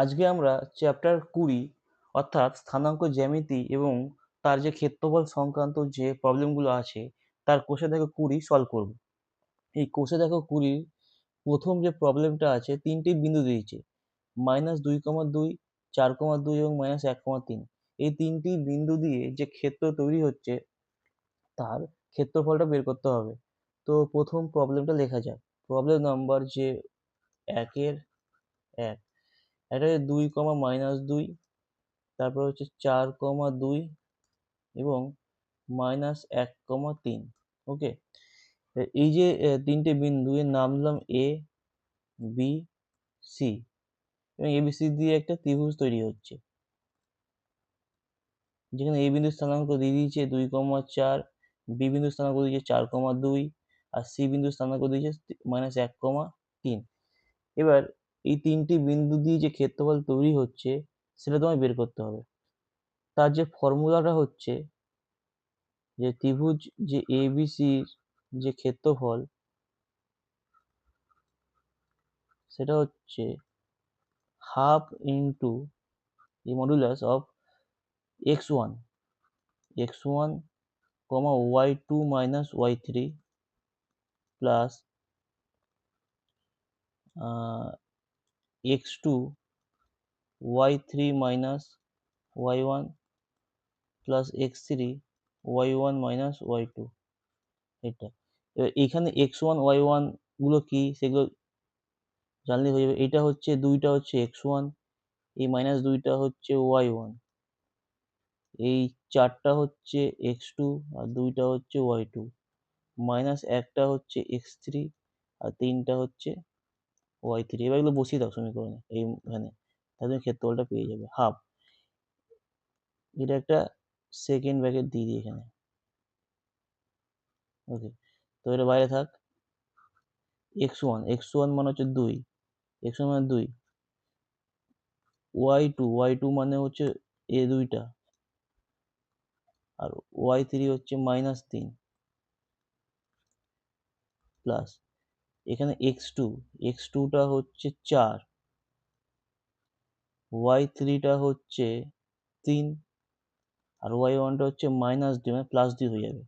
আজকে আমরা চ্যাপ্টার 20 অর্থাৎ স্থানাঙ্ক জ্যামিতি এবং তার যে ক্ষেত্রফল সংক্রান্ত যে প্রবলেমগুলো আছে তার কোষে দেখো 20 সলভ করব। এই কোষে দেখো 20 প্রথম যে প্রবলেমটা আছে তিনটি বিন্দু দিয়েছে, -2,2, 4,2 এবং -1,3। এই তিনটি বিন্দু দিয়ে যে ক্ষেত্র তৈরি হচ্ছে তার ক্ষেত্রফলটা বের করতে হবে। তো প্রথম প্রবলেমটা লেখা যাক। প্রবলেম নাম্বার যে 1-এর 1, এটা হচ্ছে 2, তারপর হচ্ছে 4,2 এবং -1,3। ওকে, এই যে তিনটে বিন্দু এর নাম দিলাম এ বি সি, এবং এবিসি দিয়ে একটা ত্রিভুজ তৈরি হচ্ছে, যেখানে এ বিন্দুর স্থানাঙ্ক দিয়ে দিয়েছে 2,4, বি বিন্দুর স্থানাঙ্ক দিয়েছে 4,2 আর সি বিন্দুর স্থানাঙ্ক দিয়েছে -1,3। এবার এই তিনটি বিন্দু দিয়ে যে ক্ষেত্রফল তৈরি হচ্ছে সেটা তোমায় বের করতে হবে। তার যে ফর্মুলাটা হচ্ছে যে ত্রিভুজ যে এবিসির যে ক্ষেত্রফল সেটা হচ্ছে half into the modulus of x1 y2 minus y3 plus x2 y3 minus y1 plus x3 y1 minus y2। এটা এবার এখানে x1 y1 গুলো কি সেগুলো জানলে হয়ে যাবে। এটা হচ্ছে দুইটা হচ্ছে x1, এই -2টা হচ্ছে y1, এই 4টা হচ্ছে x2 আর 2টা হচ্ছে y2, -1টা হচ্ছে x3 আর 3টা হচ্ছে y3। এবার এগুলো বসিয়ে দাও সমীকরণে এইখানে, তাহলে ক্ষেত্রফলটা পেয়ে যাবে হাফ। এটা একটা সেকেন্ড ব্র্যাকেট দিয়ে দিই এখানে। ওকে, তো এটা বাইরে থাক। x1 মানে হচ্ছে 2, x1 মানে 2, y2 মানে হচ্ছে এ দুইটা, আর y3 হচ্ছে -3 প্লাস এখানে x2টা হচ্ছে 4, y3টা হচ্ছে 3 আর y1টা হচ্ছে -2 মানে +2 হয়ে যাবে।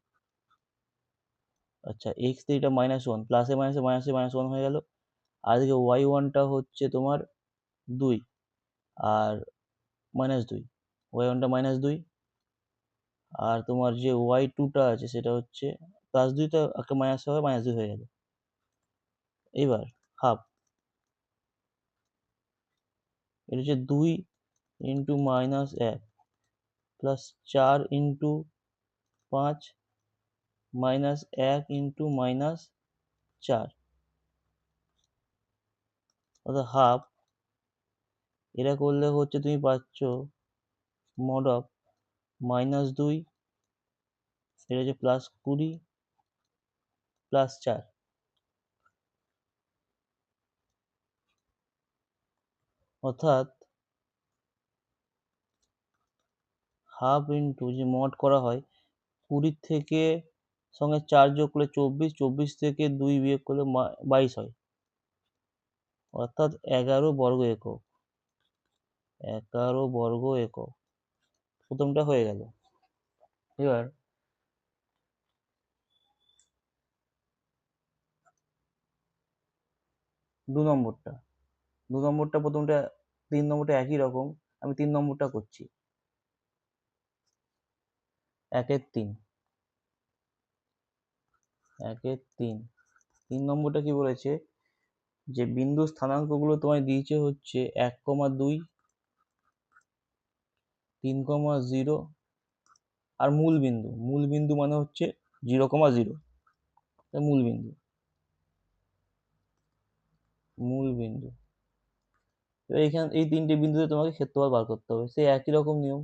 আচ্ছা, x3টা -1, প্লাসে মাইনাসে মাইনাসে -1 হয়ে গেল। আর এদিকে y1টা হচ্ছে তোমার 2 আর -2, y1টা -2 আর তোমার যে y2টা আছে সেটা হচ্ছে +2, তো একটা মাইনাস হবে, -2 হয়ে গেল। এবার হাফ, এটা হচ্ছে 2 ইন্টু -1 প্লাস 4 ইন্টু 5 -1 ইন্টু -4, অর্থাৎ হাফ। এটা করলে হচ্ছে তুমি পাচ্ছ মড অফ -2, এটা হচ্ছে +20 +4, অর্থাৎ হাফ ইন্টু যে মড করা হয় 20 থেকে সঙ্গে 4 যোগ করলে 24, 24 থেকে 2 বিয়োগ করলে 22 হয়, অর্থাৎ 11 বর্গ একক। 11 বর্গ একক প্রথমটা হয়ে গেল। এবার 2 নম্বরটা, 2 নম্বরটা প্রথমটা 3 নম্বরটা একই রকম, আমি 3 নম্বরটা করছি। 1-এর 3, 1-এর 3, 3 নম্বরটা কি বলেছে যে বিন্দু স্থানাঙ্কগুলো তোমায় দিয়েছে হচ্ছে 1,2, 3,0 আর মূল বিন্দু মানে হচ্ছে 0,0, মূল বিন্দু। এবার এখানে এই তিনটে বিন্দুতে তোমাকে ক্ষেত্রফল বার করতে হবে, সেই একই রকম নিয়ম।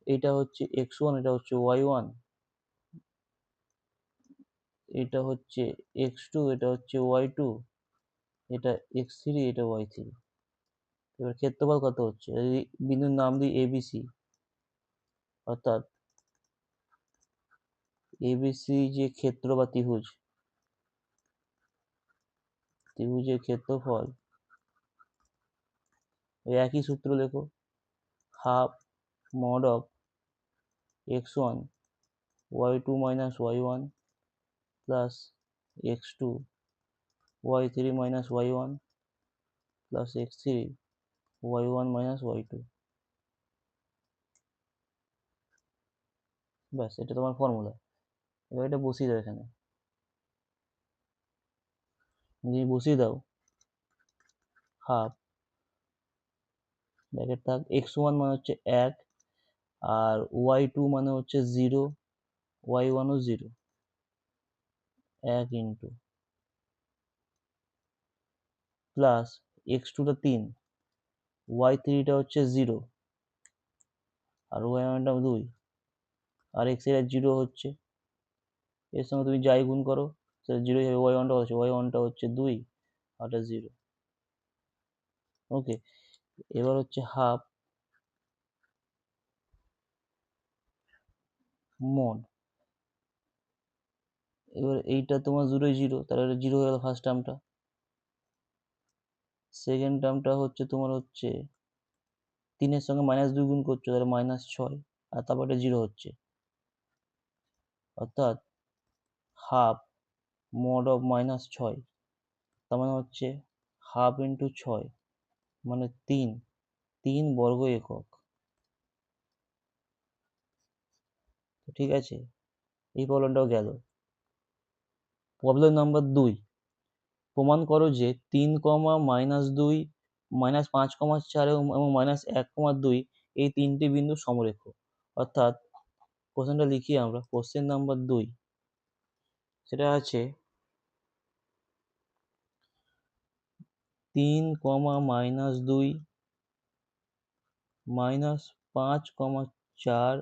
এটা হচ্ছে x1, এটা হচ্ছে y1, এটা হচ্ছে x2, এটা হচ্ছে y2, এটা x3, এটা y3। এবার ক্ষেত্রফল কত হচ্ছে, এই বিন্দুর নাম দিই এবিসি, অর্থাৎ এবিসি যে ক্ষেত্র বা ত্রিভুজের ক্ষেত্রফল ওই একই সূত্র লেখো, half mod of x1 y2 minus y1 plus x2 y3 minus y1 plus x3 y1 minus y2। ব্যাস, এটা তোমার ফর্মুলা। এবার এটা বসিয়ে দাও এখানে, যদি বসিয়ে দাও হাফ ব্র্যাকেট থাক x1 মানে হচ্ছে 1, আর y2 মানে হচ্ছে 0, y1 ও 0, 1 ইন্টু প্লাস x2 টা 3, y3 টা হচ্ছে 0, আর y1 টা 2, আর x এর 0 হচ্ছে, এর সঙ্গে তুমি যাই গুণ করো সেটা 0 হবে। y1 টা হচ্ছে, y1 টা হচ্ছে 2 আর এটা 0। ওকে, এবার হচ্ছে হাফ মড, এবার এইটা তোমার 0 0, তাহলে এটা 0 হয়ে গেল ফার্স্ট টার্মটা। সেকেন্ড টার্মটা হচ্ছে তোমার হচ্ছে 3 এর সঙ্গে -2 গুণ করছো, তাহলে -6, আর তারপর এটা 0 হচ্ছে, অর্থাৎ হাফ মড অফ -6, তার মানে হচ্ছে হাফ ইন্টু 6 মানে 3 বর্গ একক। ঠিক আছে, এই প্রবলেমটাও গেল। প্রবলেম নাম্বার 2, প্রমাণ করো যে 3, -2, -5, 4 এবং -1, 2 এই তিনটি বিন্দু সমরেখ। অর্থাৎ কোশ্চেনটা লিখি আমরা, কোশ্চেন নাম্বার 2, সেটা আছে 3, -2, -5, 4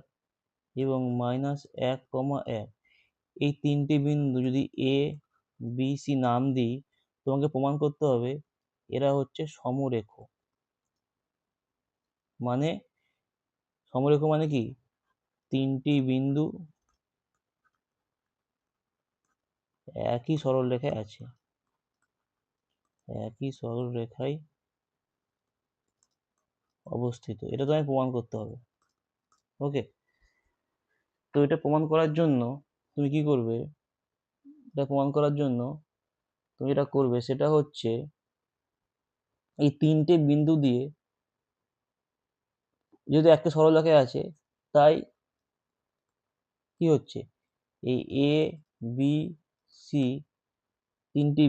এবং -1, 1, এই তিনটি বিন্দু যদি এ বি সি নাম দিই, তোমাকে প্রমাণ করতে হবে এরা হচ্ছে সমরেখ। মানে সমরেখ মানে কি, তিনটি বিন্দু একই সরলরেখায় আছে, একই সরলরেখায় অবস্থিত, এটা তোমায় প্রমাণ করতে হবে। ওকে, তো এটা প্রমাণ করার জন্য তুমি কি করবে, এটা প্রমাণ করার জন্য তুমি এটা করবে সেটা হচ্ছে এই তিনটে বিন্দু দিয়ে, যেহেতু একটা সরলরেখায় আছে, তাই কি হচ্ছে, এই এ বি সি তিনটি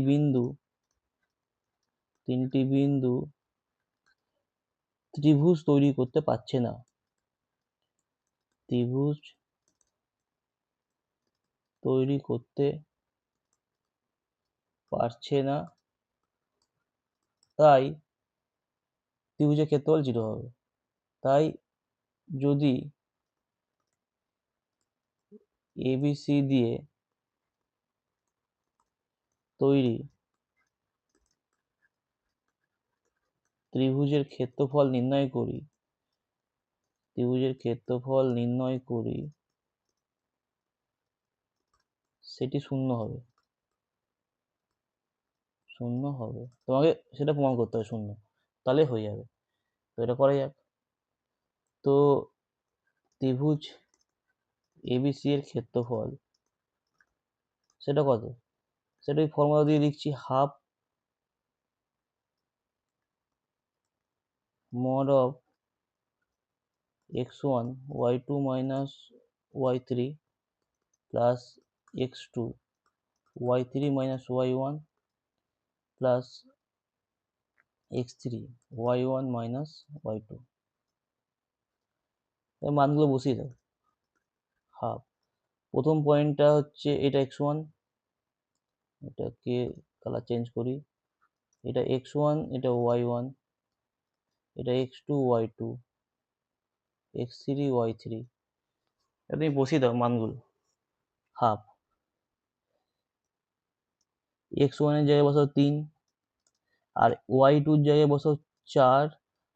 বিন্দু ত্রিভুজ তৈরি করতে পারছে না, ত্রিভুজ তৈরি করতে পারছে না, তাই ত্রিভুজের ক্ষেত্রফল 0 হবে। তাই যদি এবিসি দিয়ে তৈরি ত্রিভুজের ক্ষেত্রফল নির্ণয় করি, সেটি শূন্য হবে, তোমাকে সেটা প্রমাণ করতে হবে শূন্য, তাহলে হয়ে যাবে। তো এটা করা যাক। তো ত্রিভুজ এবিসি এর ক্ষেত্রফল সেটা কত, সেটা ওই ফর্মুলা দিয়ে লিখছি, half mod of x1 y2 minus y3 plus x2 y3 minus y1 plus x3 y1 minus y2। এর মানগুলো বসিয়ে দাও। হাফ, প্রথম পয়েন্টটা হচ্ছে এটা x1, এটাকে কালার চেঞ্জ করি, এটা x1, এটা y1, এটা x2 y2, x3 y3, এটা তুমি বসিয়ে দাও মানগুলো। হাফ x1 এর জায়গায় বসাও 3, আর y2 এর জায়গায় বসাও 4,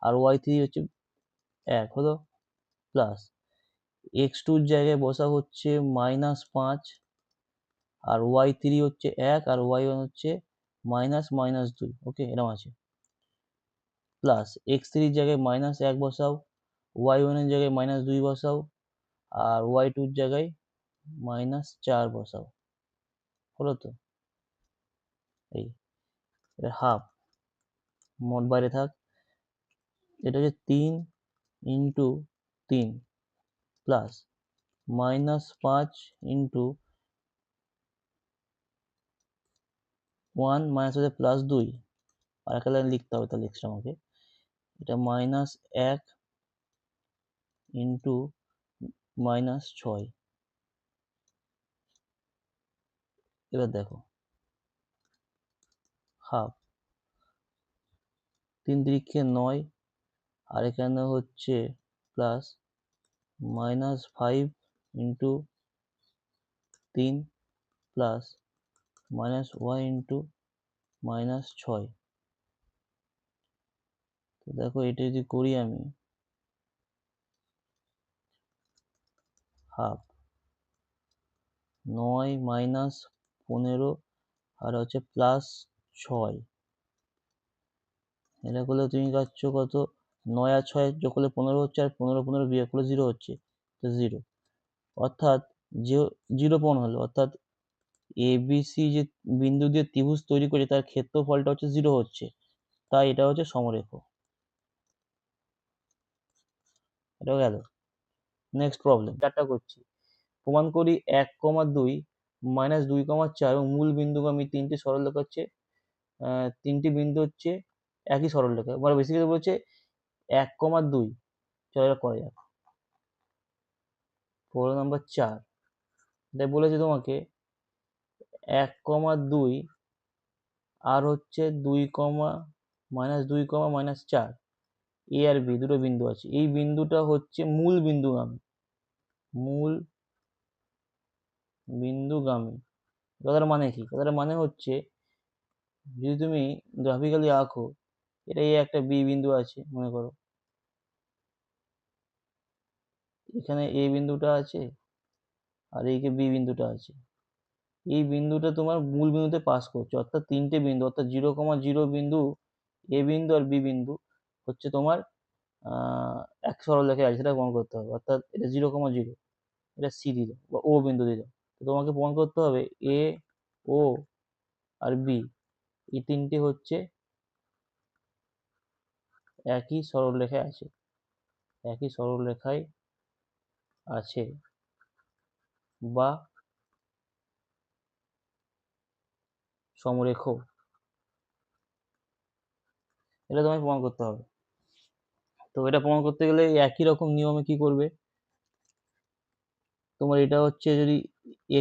আর y3 হচ্ছে 1 হলো, প্লাস x2 এর জায়গায় বসা হচ্ছে -5, আর y3 হচ্ছে 1, আর y1 হচ্ছে -2। ওকে, এরকম আছে। প্লাস x3 জায়গায় -1 বসাও, y1 এর জায়গায় -2 বসাও, আর y2 জায়গায় -4 বসাও। হলো তো? এই হাফ মোট বাইরে থাক। এটা হচ্ছে 3 ইন্টু 3 প্লাস -5 ইন্টু 1 মাইনাস হচ্ছে +2, আর একটা লাইন লিখতে হবে তাহলে এক্সট্রা আমাকে। এটা -1 ইন্টু -6। এবার দেখো হাফ 3 3 9, আর এখানে হচ্ছে প্লাস -5 ইন্টু 3 প্লাস -1 ইন্টু -6। তো দেখো এটা যদি করি আমি, হাফ 9 মাইনাস 15 আর হচ্ছে +6। এটা করলে তুমি পাচ্ছ কত? 9 আর 6 যোগ করলে 15 হচ্ছে, আর 15 15 বিয়োগ করলে 0 হচ্ছে, তো 0। অর্থাৎ যে 0 প্রমাণ হলো, অর্থাৎ ABC যে বিন্দু দিয়ে ত্রিভুজ তৈরি করে তার ক্ষেত্রফলটা হচ্ছে 0 হচ্ছে, তাই এটা হচ্ছে সমরেখ। এটা গেল। নেক্সট প্রবলেম 4টা করছি। প্রমাণ করি 1, 2 -2, 4 এবং মূল বিন্দুগামী তিনটি সরলরেখা হচ্ছে তিনটি বিন্দু হচ্ছে একই সরলরেখা। মানে বেসিক্যালি বলছে 1, 2। চলো এটা করা যাক। Problem number 4। এটা বলেছে তোমাকে 1, 2 আর হচ্ছে 2, -2, -4, এ আর বি দুটো বিন্দু আছে। এই বিন্দুটা হচ্ছে মূল বিন্দুগামী। মূল বিন্দুগামী কথার মানে কি? কথার মানে হচ্ছে যদি তুমি গ্রাফিক্যালি আঁকো, এটা এই একটা বি বিন্দু আছে মনে করো, এখানে এ বিন্দুটা আছে আর এইকে বি বিন্দুটা আছে। এই বিন্দুটা তোমার মূল বিন্দুতে পাস করছে, অর্থাৎ তিনটে বিন্দু, অর্থাৎ 0, 0 বিন্দু, এ বিন্দু আর বি বিন্দু হচ্ছে তোমার এক সরলরেখায় আছে, সেটা প্রমাণ করতে হবে। অর্থাৎ এটা 0, 0, এটা সি দিল বা ও বিন্দু দিল। তো তোমাকে প্রমাণ করতে হবে এ, ও আর বি এই তিনটে হচ্ছে একই সরলরেখায় আছে, একই সরলরেখায় আছে বা সমরেখ। এটা তোমায় প্রমাণ করতে হবে। তো এটা প্রমাণ করতে গেলে একই রকম নিয়মে কি করবে, তোমার এটা হচ্ছে যদি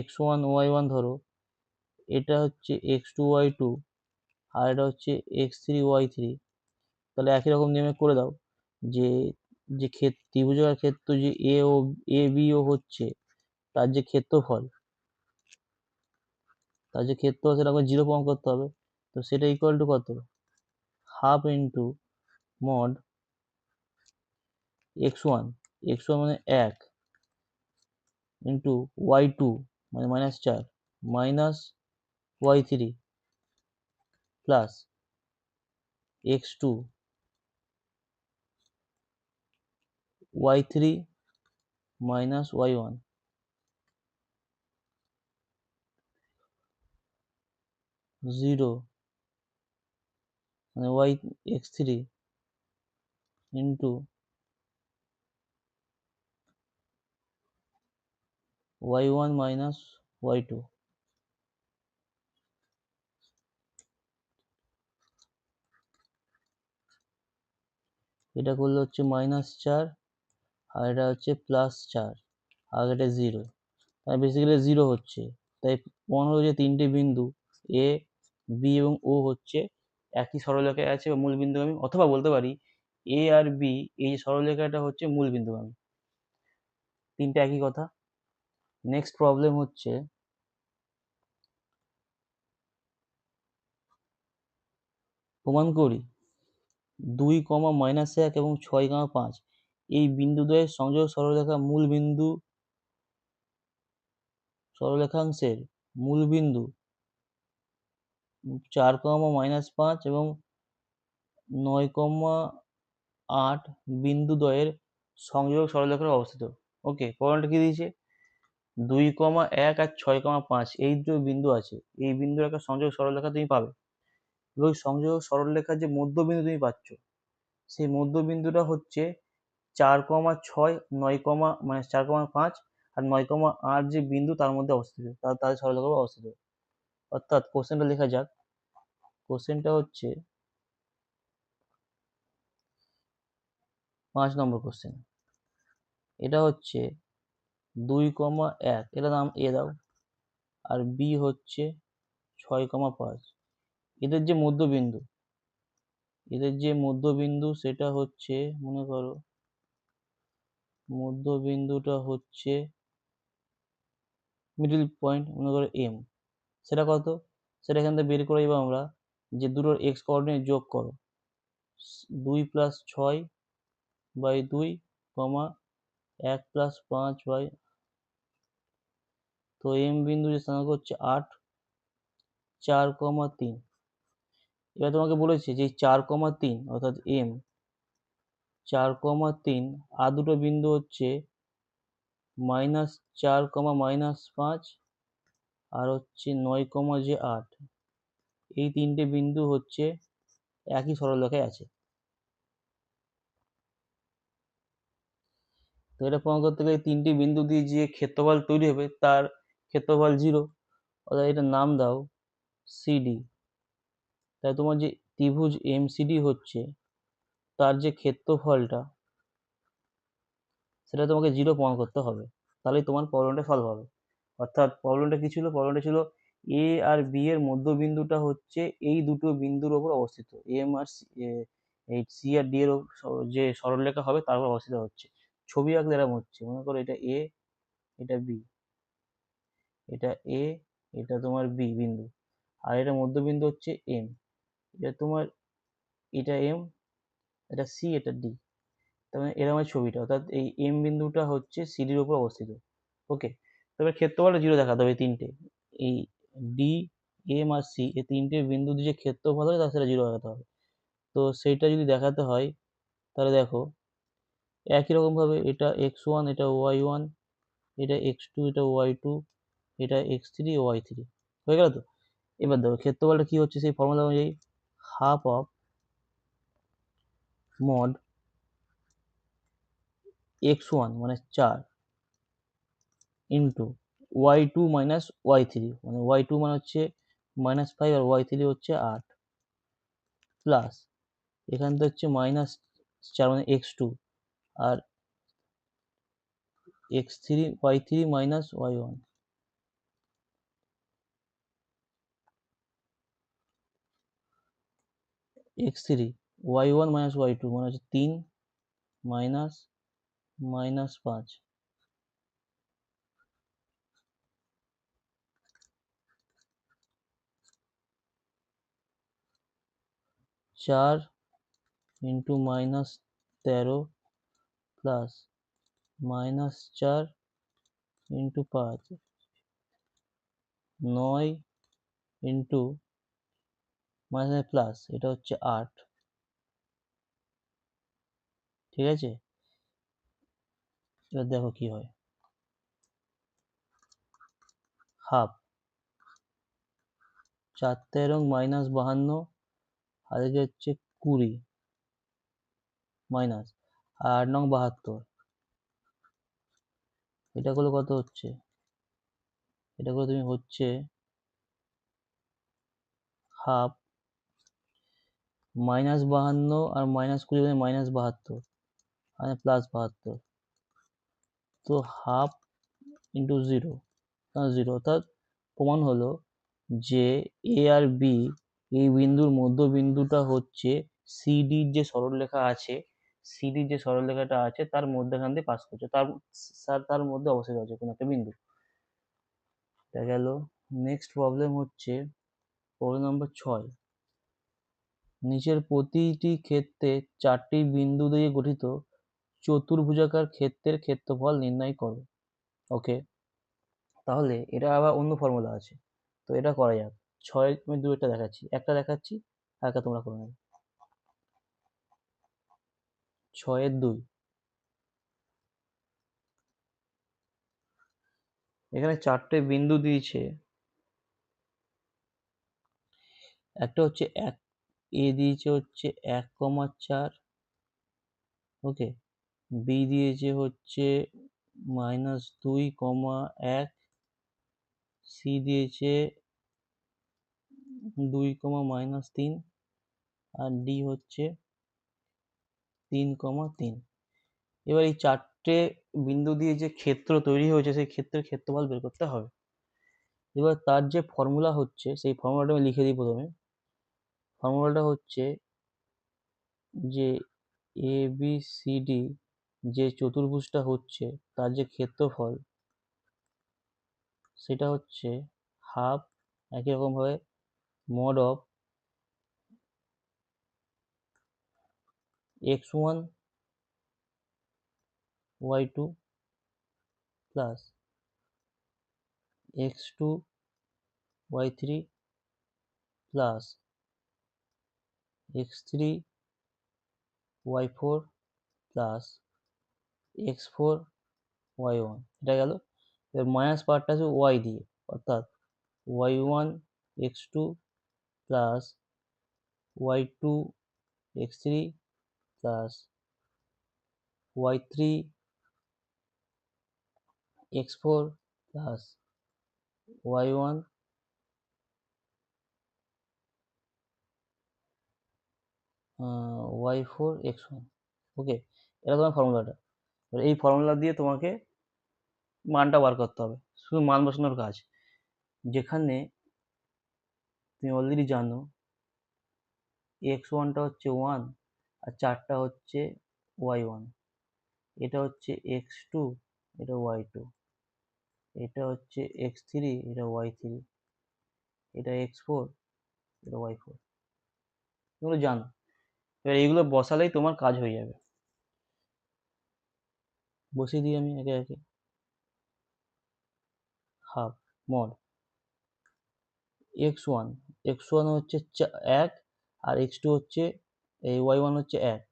x1 y1 ধরো, এটা হচ্ছে x2 y2, আর এটা হচ্ছে x3 y3, তাহলে একই রকম নিয়মে করে দাও যে যে ত্রিভুজাকার ক্ষেত্র যে এ বি ও হচ্ছে তার যে ক্ষেত্রফল, সেটা আমাকে 0 প্রমাণ করতে হবে। তো সেটা ইকুয়াল টু কত? হাফ ইন্টু মড x1, মানে 1 ইন্টু y2 মানে -4 minus y3 plus x2 y3 minus y1 0 মানে x3 into y1 minus y2। এটা করলে হচ্ছে -4 আর এটা হচ্ছে +4, আর এটা 0, তাই বেসিক্যালি 0 হচ্ছে। তাই প্রমাণ হলো যে তিনটে বিন্দু এ, বি এবং ও হচ্ছে একই সরলরেখায় আছে বা মূল বিন্দুগামী, অথবা বলতে পারি এ আর বি এই যে সরলরেখাটা হচ্ছে মূল বিন্দুগামী। তিনটে একই কথা। নেক্সট প্রবলেম হচ্ছে প্রমাণ করি 2, -1 এবং 6, 5 এই বিন্দুদ্বয়ের সংযোগ সরলরেখাংশের মূল বিন্দু 4, -5 এবং 9,8 বিন্দু দ্বয়ের সংযোগ সরলরেখায় অবস্থিত। ওকে, প্রবলেমটা কি দিয়েছে? 2,1 আর 6,5 এই দুটো বিন্দু আছে, এই বিন্দুর একটা সংযোগ সরলরেখা তুমি পাবে। ওই সংযোগ সরলরেখার যে মধ্যবিন্দু তুমি পাচ্ছ, সেই মধ্যবিন্দুটা হচ্ছে 4,6 মানে 4,5 আর 9,8 যে বিন্দু তার মধ্যে অবস্থিত, তাদের সরলরেখা অবস্থিত। অর্থাৎ কোশ্চেনটা লেখা যাক। কোশ্চেনটা হচ্ছে 5 নম্বর কোশ্চেন। এটা হচ্ছে 2,1, এটা নাম এ দাও, আর বি হচ্ছে 6,5। এদের যে মধ্যবিন্দু সেটা হচ্ছে, মনে করো মধ্যবিন্দুটা হচ্ছে মিডল পয়েন্ট, মনে করো এম। সেটা কত? সেটা এখান থেকে বের করে দেবো আমরা, যে দুটোর এক্স কোঅর্ডিনেট যোগ করো, 2 + 6/2, 1 + 5 তো এম বিন্দু যে স্থানাঙ্ক হচ্ছে 8, 4,3। এবার তোমাকে বলেছে যে 4,3 অর্থাৎ এম 4,3 আর দুটো বিন্দু হচ্ছে -4, -5 আর হচ্ছে 9,8। এই তিনটে বিন্দু হচ্ছে একই সরলরেখায় আছে। তো এটা প্রমাণ করতে গেলে তিনটি বিন্দু দিয়ে যে ক্ষেত্রফল তৈরি হবে তার ক্ষেত্রফল 0, অর্থাৎ এটার নাম দাও সিডি। তাই তোমার যে ত্রিভুজ এমসিডি হচ্ছে, তার যে ক্ষেত্রফলটা সেটা তোমাকে 0 প্রমাণ করতে হবে, তাহলেই তোমার প্রবলেমটা সলভ হবে। অর্থাৎ প্রবলেমটা কি ছিল? প্রবলেমটা ছিল এ আর বি এর মধ্যবিন্দুটা হচ্ছে এই দুটো বিন্দুর ওপর অবস্থিত, এম আর এই সি আর ডি এর যে সরলরেখা হবে তার উপর অবস্থিত হচ্ছে। ছবি আঁকলে এরকম হচ্ছে, মনে করো এটা এ, এটা বি, এটা এ, এটা তোমার বি বিন্দু, আর এটা মধ্যবিন্দু হচ্ছে এম। এটা তোমার, এটা এম, এটা সি, এটা ডি। তার মানে এরকম ছবিটা, অর্থাৎ এই এম বিন্দুটা হচ্ছে সিডির উপর অবস্থিত। ওকে, তবে ক্ষেত্রফলটা 0 দেখাতে হবে। তিনটে, এই ডি, এম আর সি, এই তিনটে বিন্দুর যে ক্ষেত্রফল হয় তার সেটা 0 দেখাতে হবে। তো সেইটা যদি দেখাতে হয় তাহলে দেখো একই রকম ভাবে এটা x1, এটা y1, এটা x2, এটা y2, এটা x3, y3 হয়ে গেল। তো এবার দেখো ক্ষেত্রফলটা কি হচ্ছে, সেই ফর্মুলা অনুযায়ী হাফ অফ মড x1 মানে 4 ইন্টু y2 মাইনাস y3, মানে y2 মানে হচ্ছে -5 আর y3 হচ্ছে 8, প্লাস এখান থেকে হচ্ছে -4 মানে x2 আর y3 minus y1, x3 y1 minus y2 মানে হচ্ছে 3 minus -5, 4 into -13 plus -4 into 5, 9 into plus এটা হচ্ছে 8। ঠিক আছে, এবার দেখো কি হয়। হাফ 4 -52 আর এদিকে হচ্ছে 20 মাইনাস 8 9 72, এটা করলে কত হচ্ছে? এটা করে তুমি হচ্ছে হাফ -52 আর -20 মানে -72 আর +72, তো হাফ ইন্টু 0 0, অর্থাৎ প্রমাণ হলো যে এ আর বি এই বিন্দুর মধ্যবিন্দুটা হচ্ছে সিডির যে সরলরেখা আছে, সিডির যে সরলরেখাটা আছে তার মধ্যখান দিয়ে পাস করছে, তার মধ্যে অবস্থিত আছে কোনো একটা বিন্দু। দেখা গেল। নেক্সট প্রবলেম হচ্ছে প্রবলেম নম্বর 6। নিচের প্রতিটি ক্ষেত্রে 4টি বিন্দু দিয়ে গঠিত চতুর্ভুজাকার ক্ষেত্রের ক্ষেত্রফল নির্ণয় করো। ওকে, তাহলে এটা আবার অন্য ফর্মুলা আছে, তো এটা করা যাক। 6 আমি দুইটা দেখাচ্ছি, একটা দেখাচ্ছি আর একটা তোমরা করে নেবে। 6/2। এখানে 4টে বিন্দু দিয়েছে, একটা হচ্ছে এ দিয়েছে হচ্ছে 1,4, ওকে, বি দিয়েছে হচ্ছে -2,1, সি দিয়েছে 2, -3, আর ডি হচ্ছে 3,3। এবার এই 4টে বিন্দু দিয়ে যে ক্ষেত্র তৈরি হয়েছে সেই ক্ষেত্রের ক্ষেত্রফল বের করতে হবে। এবার তার যে ফর্মুলা হচ্ছে সেই ফর্মুলাটা আমি লিখে দিই প্রথমে। ফর্মুলাটা হচ্ছে যে এ বি সি ডি যে চতুর্ভুজটা হচ্ছে তার যে ক্ষেত্রফল সেটা হচ্ছে হাফ, একই রকমভাবে mod of x1 y2 plus x2 y3 plus x3 y4 plus x4 y1, এটা গেল। এবার মাইনাস পার্টটা আছে y দিয়ে, অর্থাৎ y1 x2 plus y2 x3 plus y3 x4 plus y1 y4 x1, ওকে, এটা তোমার ফর্মুলাটা। এবার এই ফর্মুলা দিয়ে তোমাকে মানটা বার করতে হবে, শুধু মান বসানোর কাজ। যেখানে তুমি অলরেডি জানো x1টা হচ্ছে 1 আর 4টা হচ্ছে y1, এটা হচ্ছে x2, এটা y2, এটা হচ্ছে x3, এটা y3, এটা x4, এটা y4, এগুলো জানো। এবার এইগুলো বসালেই তোমার কাজ হয়ে যাবে। বসিয়ে দিই আমি একে একে। হাফ মড x1, x1 হচ্ছে 1 আর x2 হচ্ছে এই y1 হচ্ছে 1,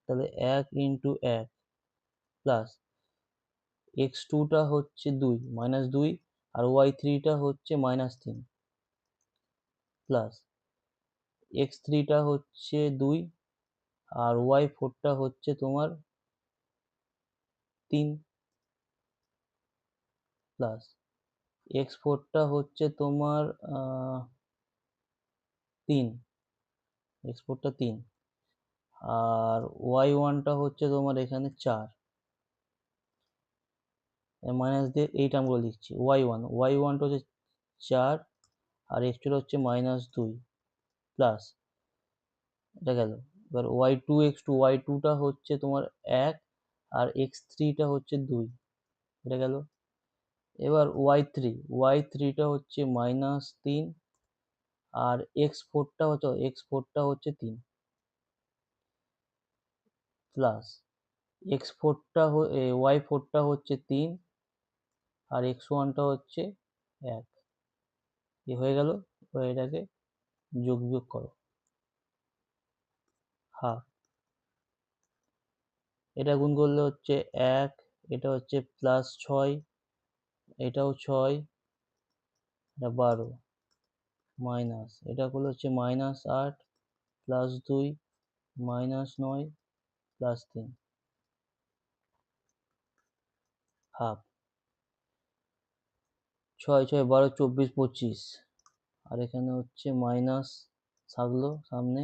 তাহলে 1 ইন্টু 1 প্লাস x2টা হচ্ছে 2 -2 আর y3টা হচ্ছে -3 প্লাস x3টা হচ্ছে 2 আর y4টা হচ্ছে তোমার 3 প্লাস x4টা হচ্ছে তোমার 3, x4টা 3 আর y1টা হচ্ছে তোমার এখানে 4, মাইনাস দিয়ে এই টার্মগুলো লিখছি। y1টা হচ্ছে 4 আর x2টা হচ্ছে -2 প্লাস, এটা গেল। এবার y2টা হচ্ছে তোমার 1 আর x3টা হচ্ছে 2, এটা গেল। এবার y3টা হচ্ছে -3 আর x4টা হচ্ছে 3 প্লাস y4টা হচ্ছে 3 আর x1টা হচ্ছে 1, এ হয়ে গেল। এবার এটাকে যোগ বিয়োগ করো। হাফ, এটা গুণ করলে হচ্ছে 1, এটা হচ্ছে +6, এটাও 6, এটা 12 মাইনাস, এটা করলে হচ্ছে -8 +2 -9 +3, হাফ। 6 6 12 24 25, আর এখানে হচ্ছে মাইনাস থাকলো সামনে,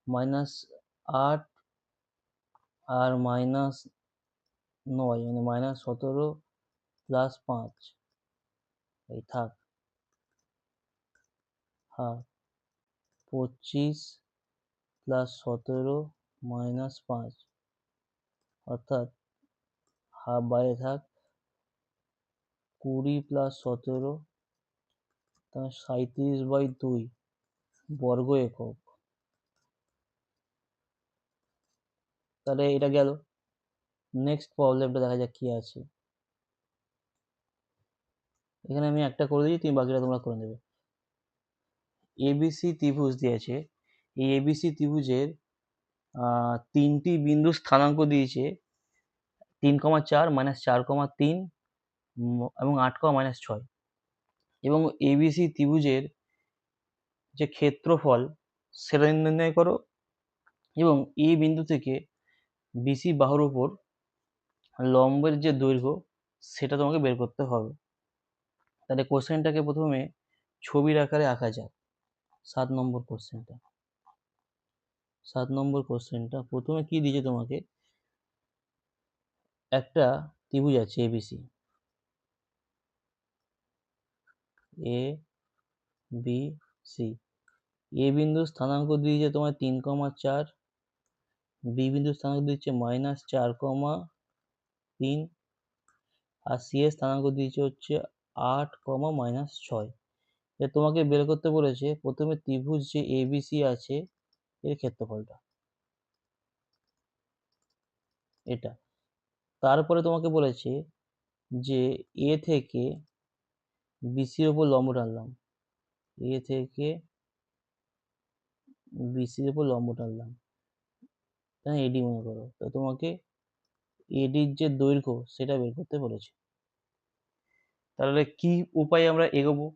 -8 আর -9 মানে -17 +5, এই থাক, হাফ। 25 +17 -5, অর্থাৎ হাফ বাইরে থাক, 20 +17 তার 37/2 বর্গ একক। তাহলে এটা গেল। নেক্সট প্রবলেমটা দেখা যাক কি আছে। এখানে আমি একটা করে দিই, তুমি বাকিটা তোমরা করে নেবে। এবিসি ত্রিভুজ দিয়েছে, এই এবিসি ত্রিভুজের তিনটি বিন্দু স্থানাঙ্ক দিয়েছে 3,4 -4,3 এবং 8,-6 এবং এবিসি ত্রিভুজের যে ক্ষেত্রফল সেটা নির্ণয় করো এবং এ বিন্দু থেকে বিসি বাহুর উপর লম্বের যে দৈর্ঘ্য সেটা তোমাকে বের করতে হবে। তাহলে কোশ্চেনটাকে প্রথমে ছবির আকারে আঁকা যাক। 7 নম্বর কোশ্চেনটা প্রথমে কি দিয়েছে তোমাকে, একটা ত্রিভুজ আছে এবিসি, এ বি সি। এ বিন্দু স্থানাঙ্ক দিয়েছে তোমার 3,4, বি বিন্দু স্থানাঙ্ক দিচ্ছে -4,3 আর সি এর স্থানাঙ্ক দিয়েছে হচ্ছে 8, -6। তোমাকে বের করতে বলেছে প্রথমে ত্রিভুজ যে এবিসি আছে এর ক্ষেত্রফলটা, এটা। তারপরে তোমাকে বলেছে যে এ থেকে বিসির উপর লম্ব টানলাম, এ থেকে বিসির উপর লম্ব টানলাম, তাই এডি মনে করো। তো তোমাকে এডির যে দৈর্ঘ্য সেটা বের করতে বলেছে। তাহলে কি উপায়ে আমরা এগোবো?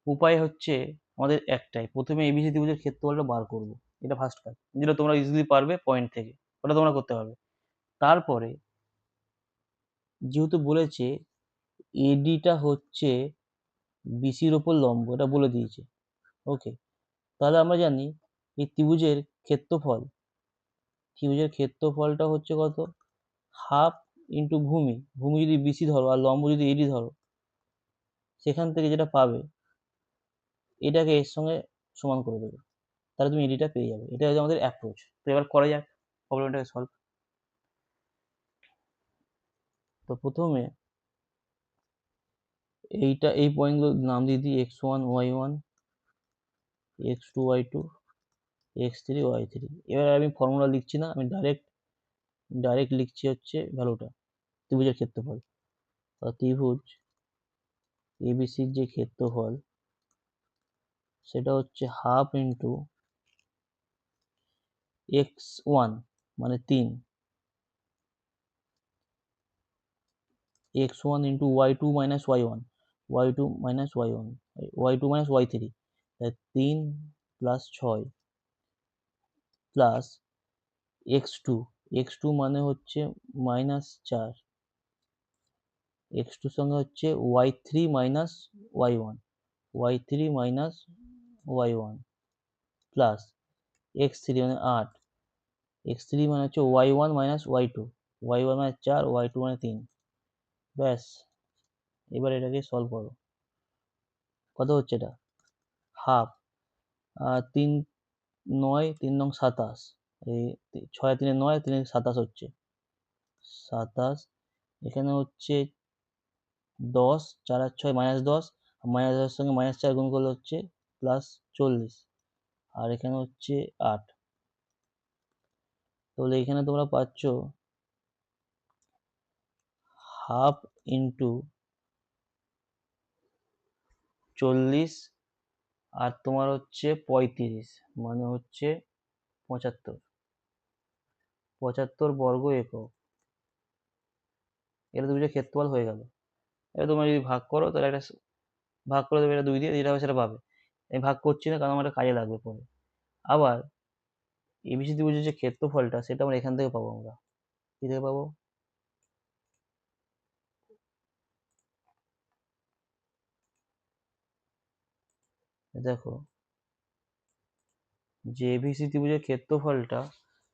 উপায় হচ্ছে আমাদের একটাই, প্রথমে এবিসি ত্রিভুজের ক্ষেত্রফলটা বার করব, এটা ফার্স্ট কাজ, যেটা তোমরা ইজিলি পারবে পয়েন্ট থেকে, ওটা তোমরা করতে পারবে। তারপরে যেহেতু বলেছে এডিটা হচ্ছে বিসির ওপর লম্ব, এটা বলে দিয়েছে, ওকে। তাহলে আমরা জানি এই ত্রিভুজের ক্ষেত্রফলটা হচ্ছে কত, হাফ ইন্টু ভূমি। ভূমি যদি বিসি ধরো আর লম্ব যদি এডি ধরো, সেখান থেকে যেটা পাবে এটাকে এর সঙ্গে সমান করে দেবে, তাহলে তুমি এডিটা পেয়ে যাবে। এটা হচ্ছে আমাদের অ্যাপ্রোচ। তো এবার করা যাক প্রবলেমটাকে সলভ। তো প্রথমে এই পয়েন্টগুলো নাম দিয়ে দিই x1 y1, x2 y2, x3 y3। এবার আমি ফর্মুলা লিখছি না, আমি ডাইরেক্ট লিখছি হচ্ছে ভ্যালুটা, ত্রিভুজের ক্ষেত্রফল। ত্রিভুজ এবিসির যে ক্ষেত্রফল সেটা হচ্ছে হাফ ইন্টু x1 মানে 3, x1 into y2 minus y1, y2 minus y1, y2 minus y3, 3 plus 6 plus x2 মানে হচ্ছে -4, x2 সঙ্গে হচ্ছে y3 minus y1, y3 minus y1 plus x3 মানে 8, x3 মানে হচ্ছে y1 মাইনাস y2, y1 মানে 4, y2 মানে 3। ব্যাস, এবার এটাকে সলভ করো। কত হচ্ছে এটা, হাফ, 3 9 3 নং 27, এই 6 3 9, 3 27 হচ্ছে 27। এখানে হচ্ছে 10, 4 আর 6 -10, -10 সঙ্গে -4 গুণ করলে হচ্ছে +40, আর এখানে হচ্ছে 8। তাহলে এখানে তোমরা পাচ্ছ হাফ ইন্টু 40 আর তোমার হচ্ছে 35 মানে হচ্ছে 75 বর্গ একক। এটা তুমি যে ক্ষেত্রফল হয়ে গেল। এবার তোমরা যদি ভাগ করো তাহলে একটা ভাগ করে দেবে, এটা 2 দিয়ে, যেটা হবে সেটা পাবে। আমি ভাগ করছি না কারণ আমার এটা কাজে লাগবে পরে। আবার এবিসি ত্রিভুজের যে ক্ষেত্রফলটা সেটা আমরা এখান থেকে পাবো, আমরা কি থেকে পাবো, দেখো যে এবিসি ত্রিভুজের ক্ষেত্রফলটা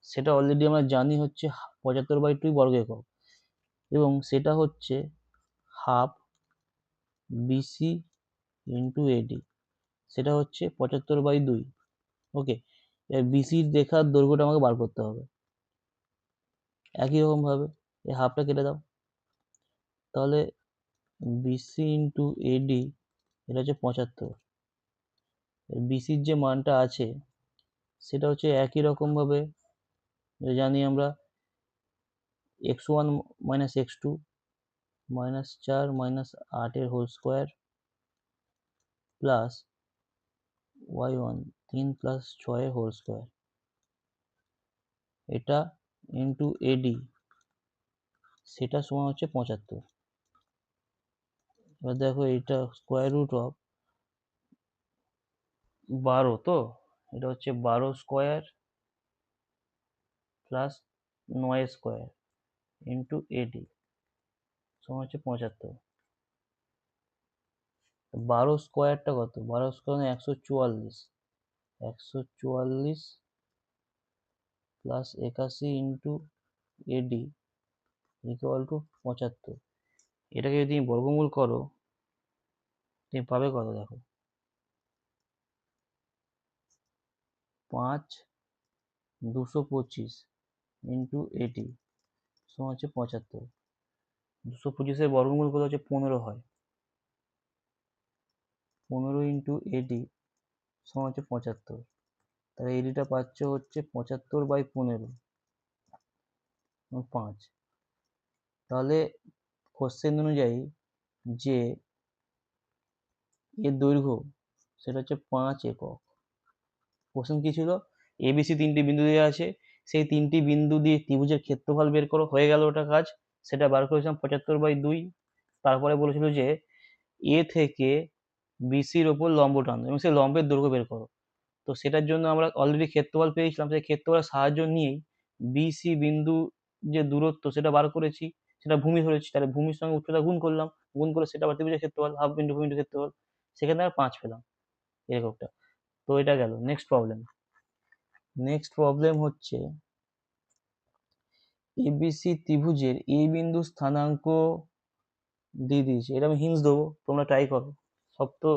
সেটা অলরেডি আমরা জানি হচ্ছে 75/2 বর্গ একক, এবং সেটা হচ্ছে হাফ বিসি ইন্টু এডি, সেটা হচ্ছে 75/2। ওকে, বিসির দেখার দৈর্ঘ্যটা আমাকে বার করতে হবে। একই রকম ভাবে এই হাফটা কেটে দাও, তাহলে বিসি ইন্টু এডি এটা হচ্ছে 75। বিসির যে মানটা আছে সেটা হচ্ছে একই রকম ভাবে জানি আমরা x1 মাইনাস x2 -4 -8 এর whole square plus y1 3 plus 6 এর হোল স্কোয়ার। এটা ইন্টু এডি সেটা সমান হচ্ছে 75। এবার দেখো এটা স্কোয়ার রুট অফ 12, তো এটা হচ্ছে 12 স্কোয়ার প্লাস 9 স্কোয়ার ইন্টু এডি সমান হচ্ছে 75। 12 স্কোয়ারটা কত? 12 square 144, 144 plus 81 into eddy equal to 75। এটাকে যদি তুমি বর্গমূল করো তুমি পাবে কত? দেখো 5 225 ইন্টু এডি সমান হচ্ছে 75। 225-এর বর্গমূল কত হচ্ছে 15 হয়। 15 ইন্টু এডি সমান হচ্ছে 75। তাহলে এডিটা পাচ্ছে হচ্ছে 75/15 5। তাহলে কোশ্চেন অনুযায়ী যে এর দৈর্ঘ্য সেটা হচ্ছে 5 একক। কোশ্চেন কি ছিল? এবিসি 3টি বিন্দু দেওয়া আছে, সেই 3টি বিন্দু দিয়ে ত্রিভুজের ক্ষেত্রফল বের করো। হয়ে গেল ওটা কাজ, সেটা বার করেছিলাম 75/2। তারপরে বলেছিল যে এ থেকে বিসির ওপর লম্ব টানো এবং সেই লম্বের দৈর্ঘ্য বের করো। তো সেটার জন্য আমরা অলরেডি ক্ষেত্রফল পেয়েছিলাম, সেই ক্ষেত্রফলের সাহায্য নিয়েই বিসি বিন্দু যে দূরত্ব সেটা বার করেছি, সেটা ভূমি ধরেছি। তাহলে ভূমির সঙ্গে উচ্চতা গুণ করলাম, গুণ করে সেটা আবার ত্রিভুজের ক্ষেত্রফল, হাফ ইন্টু ভূমি ইন্টু ক্ষেত্রফল, সেখানে আমরা 5 পেলাম এককটা। তো এটা গেল। নেক্সট প্রবলেম হচ্ছে এবিসি ত্রিভুজের এ বিন্দু স্থানাঙ্ক দিয়ে দিয়েছে। এটা আমি হিন্টস দেবো, তোমরা ট্রাই করো। সব তো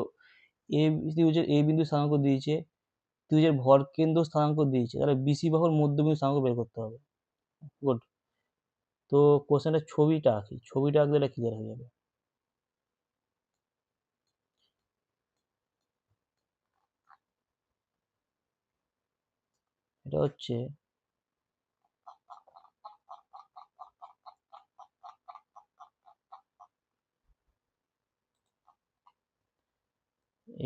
এ ত্রিভুজের এ বিন্দু স্থানাঙ্ক দিয়েছে, ত্রিভুজের ভরকেন্দ্র স্থানাঙ্ক দিয়েছে, তাহলে বিসি বাহুর মধ্যবিন্দু স্থানাঙ্ক বের করতে হবে। গুড। তো কোশ্চেনটা ছবিটা আঁকি, ছবিটা আঁকলে এটা ক্লিয়ার হয়ে যাবে। এটা হচ্ছে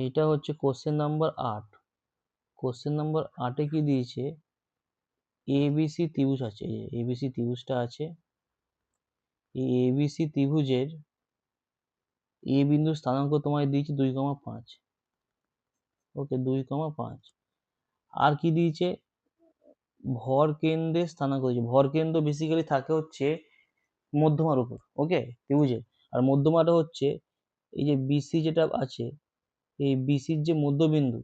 এইটা হচ্ছে কোশ্চেন নাম্বার 8। কোশ্চেন নাম্বার 8-এ কি দিয়েছে? এবিসি ত্রিভুজ আছে, এবিসি ত্রিভুজটা আছে। এই এবিসি ত্রিভুজের এ বিন্দু স্থানাঙ্ক তোমায় দিয়েছে 2,5। ওকে, 2,5। আর কি দিয়েছে? ভর কেন্দ্রের স্থানাঙ্ক দিয়েছে। ভর কেন্দ্র বেসিক্যালি থাকে হচ্ছে মধ্যমার উপর, ওকে, ত্রিভুজে। আর মধ্যমাটা হচ্ছে এই যে বিসি যেটা আছে, এই বিসির যে মধ্যবিন্দু,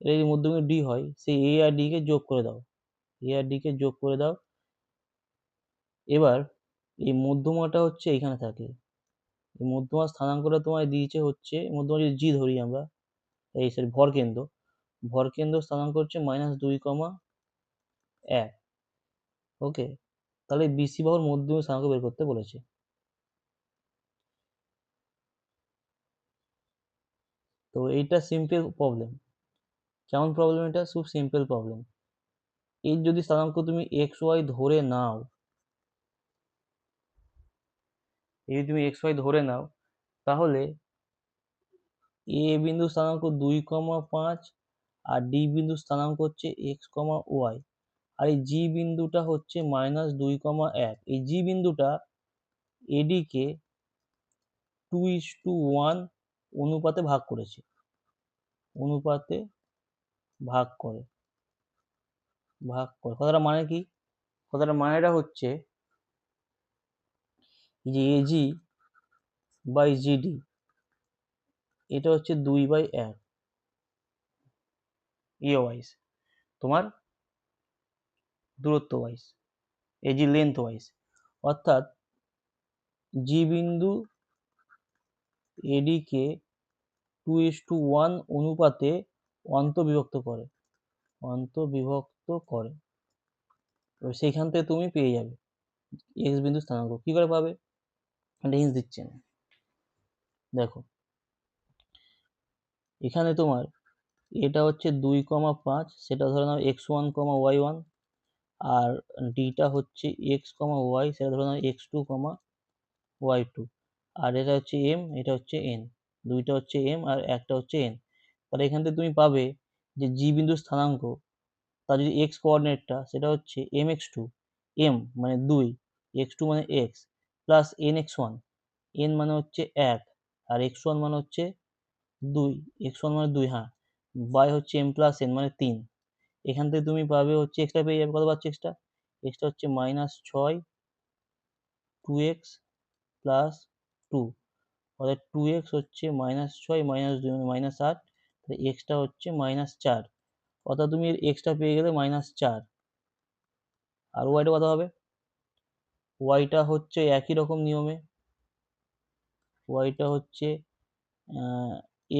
এটা যদি মধ্যবিন্দু ডি হয়, সেই এ আর ডি কে যোগ করে দাও, এ আর ডি কে যোগ করে দাও। এবার এই মধ্যমাটা হচ্ছে এখানে থাকে। এই মধ্যমার স্থানাঙ্কটা তোমায় দিয়েছে হচ্ছে, মধ্যমা যদি জি ধরি আমরা, এই সরি ভরকেন্দ্র, ভরকেন্দ্র স্থানাঙ্ক হচ্ছে -2,1। ওকে, তাহলে বিসি বাহুর মধ্যবিন্দু স্থানাঙ্ক বের করতে বলেছে। তো এইটা সিম্পল প্রবলেম। কেমন প্রবলেম? এটা খুব সিম্পল প্রবলেম। এর যদি স্থানাঙ্ক তুমি এক্স ওয়াই ধরে নাও, এই যদি তুমি এক্স ওয়াই ধরে নাও, তাহলে এ বিন্দু স্থানাঙ্ক 2,5 আর ডি বিন্দু স্থানাঙ্ক হচ্ছে x,y, আর এই জি বিন্দুটা হচ্ছে -2,1। এই জি বিন্দুটা এডি কে 2:1 অনুপাতে ভাগ করেছে, অনুপাতে ভাগ করে, কথাটা মানে কি? কথাটা মানেটা হচ্ছে যে এজি বাই জিডি এটা হচ্ছে 2/1 ইয়ে ওয়াইজ, তোমার দূরত্ব ওয়াইজ, এজি লেন্থ ওয়াইজ। অর্থাৎ জি বিন্দু এডি কে 2:1 অনুপাতে অন্তর্বিভক্ত করে, অন্তর্বিভক্ত করে। সেইখান থেকে তুমি পেয়ে যাবে এক্স বিন্দু স্থানাঙ্ক। কি করে পাবে? একটা হিন্টস দিচ্ছি। দেখো এখানে তোমার এটা হচ্ছে 2,5, সেটা ধরে নাও x1, y1, আর ডিটা হচ্ছে x, y, সেটা ধরে নাও x2, y2, আর এটা হচ্ছে m, এটা হচ্ছে n। দুইটা হচ্ছে m আর একটা হচ্ছে n। তাহলে এখান থেকে তুমি পাবে যে জি বিন্দু স্থানাঙ্ক, তার যদি এক্স কোঅর্ডিনেটটা সেটা হচ্ছে এম এক্স টু, এম মানে 2, এক্স টু মানে x, plus N x one, N মানে হচ্ছে 1 আর এক্স ওয়ান মানে হচ্ছে 2, এক্স ওয়ান মানে 2, হ্যাঁ, বাই হচ্ছে এম প্লাস এন মানে 3। এখান থেকে তুমি পাবে হচ্ছে এক্সট্রা পেয়ে যাবে, কত পাচ্ছ এক্সট্রা? এক্সট্রা হচ্ছে -6 2x প্লাস 2, অর্থাৎ 2x হচ্ছে -6 -2 মানে -8, তাহলে এক্সট্রা হচ্ছে -4, অর্থাৎ তুমি এক্সট্রা পেয়ে গেলে -4। আর ওয়াইটা কত হবে? ওয়াইটা হচ্ছে একই রকম নিয়মে, ওয়াইটা হচ্ছে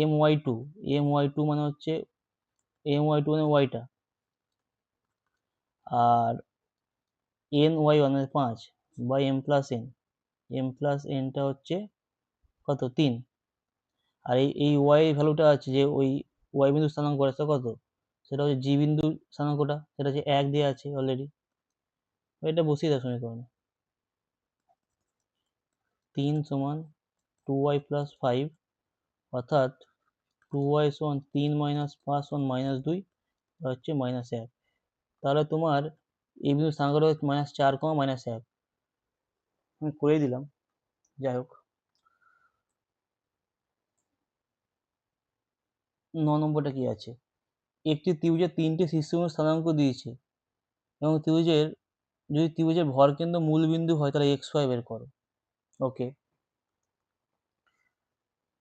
M Y two, M Y two মানে হচ্ছে এম ওয়াই টু মানে ওয়াইটা, আর এন ওয়াই ওয়ান মানে 5 by M plus N, M plus এনটা হচ্ছে কত 3। আর এই ওয়াই ভ্যালুটা আছে যে ওই ওয়াই বিন্দু স্থানাঙ্ক আছে কত, সেটা হচ্ছে জি বিন্দু স্থানাঙ্কটা, সেটা হচ্ছে 1 দিয়ে আছে অলরেডি। এটা বসিয়ে দাও সমীকরণে। 3 সমান 2y প্লাস 5, অর্থাৎ 2y সমান 3 মাইনাস 5 সমান -2 হচ্ছে -1। তাহলে তোমার এই বিন্দু স্থানাঙ্কটা হচ্ছে -4, -1। আমি করে দিলাম, যাই হোক। 9 নম্বরটা কি আছে? একটি ত্রিভুজের 3টি শীর্ষবিন্দু স্থানাঙ্ক দিয়েছে এবং যদি ত্রিভুজের ভরকেন্দ্র মূল বিন্দু হয় তাহলে xy বের করো। ওকে,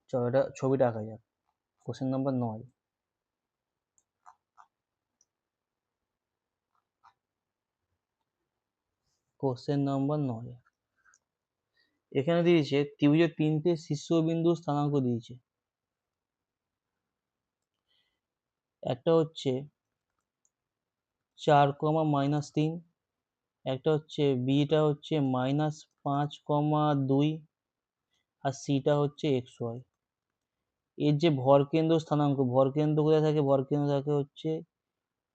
চলো এটা ছবিটা আঁকা যাক। Question number 9। কোশ্চেন নাম্বার 9 এখানে দিয়েছে ত্রিভুজের 3টে শীর্ষবিন্দু স্থানাঙ্ক দিয়েছে। একটা হচ্ছে 4, -3, একটা হচ্ছে বিটা হচ্ছে -5, 2, আর সিটা হচ্ছে xy। এর যে ভরকেন্দ্র স্থানাঙ্ক, ভরকেন্দ্র কোথায় থাকে? ভরকেন্দ্র থাকে হচ্ছে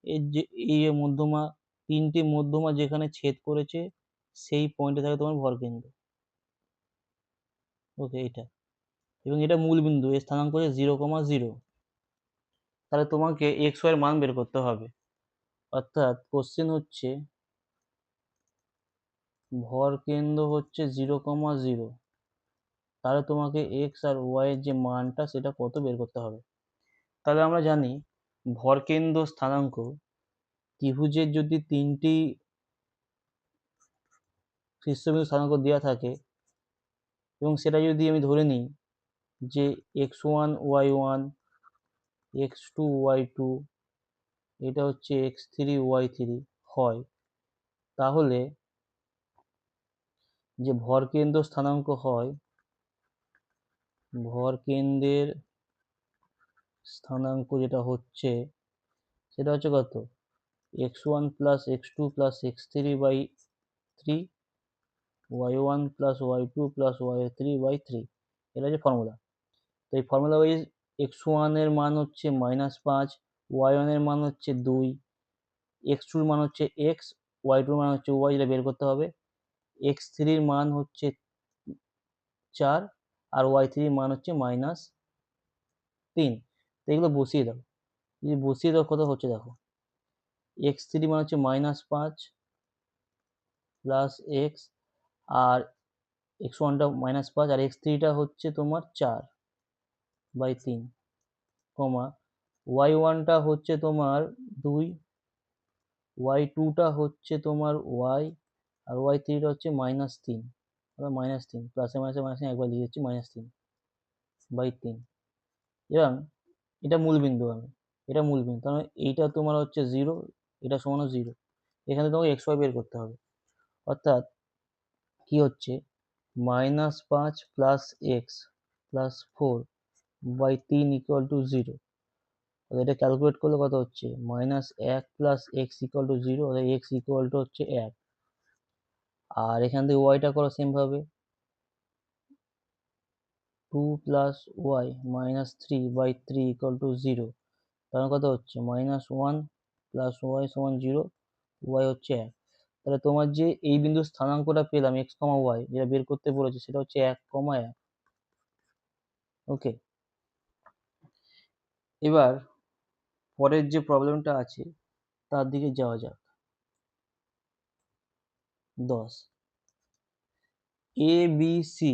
এর যে এই যে মধ্যমা, 3টি মধ্যমা যেখানে ছেদ করেছে সেই পয়েন্টে থাকে তোমার ভরকেন্দ্র। ওকে, এটা, এবং এটা মূল বিন্দু, এর স্থানাঙ্ক হচ্ছে 0, 0। তাহলে তোমাকে xy এর মান বের করতে হবে। অর্থাৎ কোশ্চেন হচ্ছে ভরকেন্দ্র হচ্ছে 0, 0, তাহলে তোমাকে এক্স আর ওয়াই এর যে মানটা সেটা কত বের করতে হবে। তাহলে আমরা জানি ভরকেন্দ্র স্থানাঙ্ক ত্রিভুজের যদি 3টি শীর্ষবিন্দু স্থানাঙ্ক দেওয়া থাকে এবং সেটা যদি আমি ধরে নিই যে x1 y1, x2 y2, এটা হচ্ছে x3 y3 হয়, তাহলে যে ভরকেন্দ্র স্থানাঙ্ক হয়, ভরকেন্দ্রের স্থানাঙ্ক যেটা হচ্ছে সেটা হচ্ছে কত? x1 plus x2 plus x3 by 3, y1 plus y2 plus y3 by 3। এটা হচ্ছে ফর্মুলা। তো এই ফর্মুলা ওয়াইজ x1 এর মান হচ্ছে -5, y1 এর মান হচ্ছে 2, x2 এর মান হচ্ছে x, y2 এর মান হচ্ছে y, এটা বের করতে হবে। x3 এর মান হচ্ছে 4 আর y3 এর মান হচ্ছে -3। তো এগুলো বসিয়ে দাও, যদি বসিয়ে দাও কত হচ্ছে দেখো। x3 মান হচ্ছে -5 প্লাস x, আর x1টা -5 আর x3টা হচ্ছে তোমার 4/3, কমা y1টা হচ্ছে তোমার 2, y2টা হচ্ছে তোমার y, আর y3টা হচ্ছে -3, -3 প্লাসে মাইনাসে মাইনাসে একবার লিখে দিচ্ছি -3/3। এবং এটা মূল বিন্দু, এটা মূল বিন্দু, তার মানে এইটা তোমার হচ্ছে 0, এটা সমান 0। এখানে তোমাকে xy বের করতে হবে। অর্থাৎ কি হচ্ছে -5 প্লাস এক্স প্লাস 4/3 = 0। এটা ক্যালকুলেট করলে কত হচ্ছে? -1 প্লাস এক্স ইকুয়াল টু 0, অর্থাৎ এক্স ইকুয়াল টু হচ্ছে 1। আর এখান থেকে ওয়াইটা করো সেম ভাবে, 2 প্লাস ওয়াই -3/3 = 0। তাহলে কত হচ্ছে? -1 প্লাস ওয়াই সমান 0, ওয়াই হচ্ছে 1। তাহলে তোমার যে এই বিন্দুর স্থানাঙ্কটা পেলাম x, y, যেটা বের করতে বলেছে সেটা হচ্ছে 1, 1। ওকে, এবার পরের যে প্রবলেমটা আছে তার দিকে যাওয়া যাক। 10 এ বি সি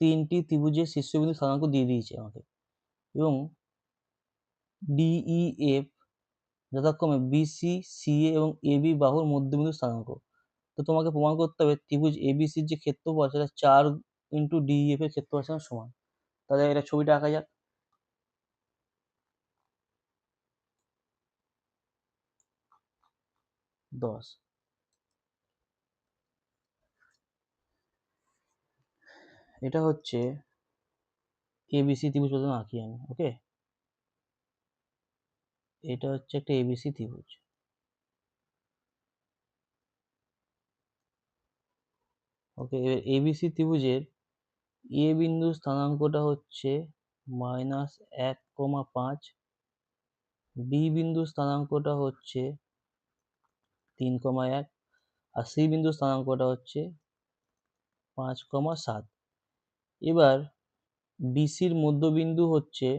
তিনটি ত্রিভুজের শীর্ষবিন্দু স্থানাঙ্ক দিয়ে দিয়েছে আমাকে, এবং ডিই এফ যথাক্রমে বিসি সিএ এবং এবি বাহুর মধ্যবিন্দু স্থানাঙ্ক। তো তোমাকে প্রমাণ করতে হবে ত্রিভুজ এবিসির যে ক্ষেত্রফল সেটা 4 ইন্টু ডিএফ এর ক্ষেত্রফলের সঙ্গে সমান। তাহলে এটা ছবিটা আঁকা যাক। 10 এটা হচ্ছে এবিসি ত্রিভুজ, প্রথমে আঁকি আমি। ওকে, এটা হচ্ছে একটা এবিসি ত্রিভুজ। ওকে, এবার এবিসি ত্রিভুজের এ বিন্দু স্থানাঙ্কটা হচ্ছে -1,5, বি বিন্দু স্থানাঙ্কটা হচ্ছে 3,1, আর সি বিন্দু স্থানাঙ্কটা হচ্ছে 5,7। এবার বিসির মধ্যবিন্দু হচ্ছে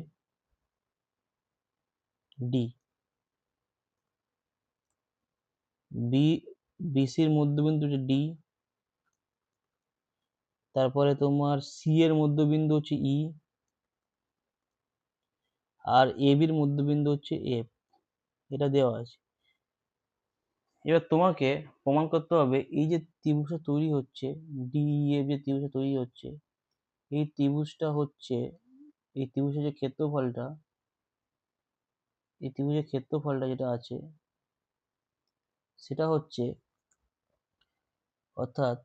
ডি, বিসির মধ্যবিন্দু হচ্ছে ডি, তারপরে তোমার সি এর মধ্যবিন্দু হচ্ছে ই, আর এ বির মধ্যবিন্দু হচ্ছে এফ। এটা দেওয়া আছে। এবার তোমাকে প্রমাণ করতে হবে এই যে ত্রিভুজটা তৈরি হচ্ছে, ডিএফ যে ত্রিভুজটা তৈরি হচ্ছে, এই ত্রিভুজটা হচ্ছে, এই ত্রিভুজের যে ক্ষেত্রফলটা, এই ত্রিভুজের ক্ষেত্রফলটা যেটা আছে সেটা হচ্ছে, অর্থাৎ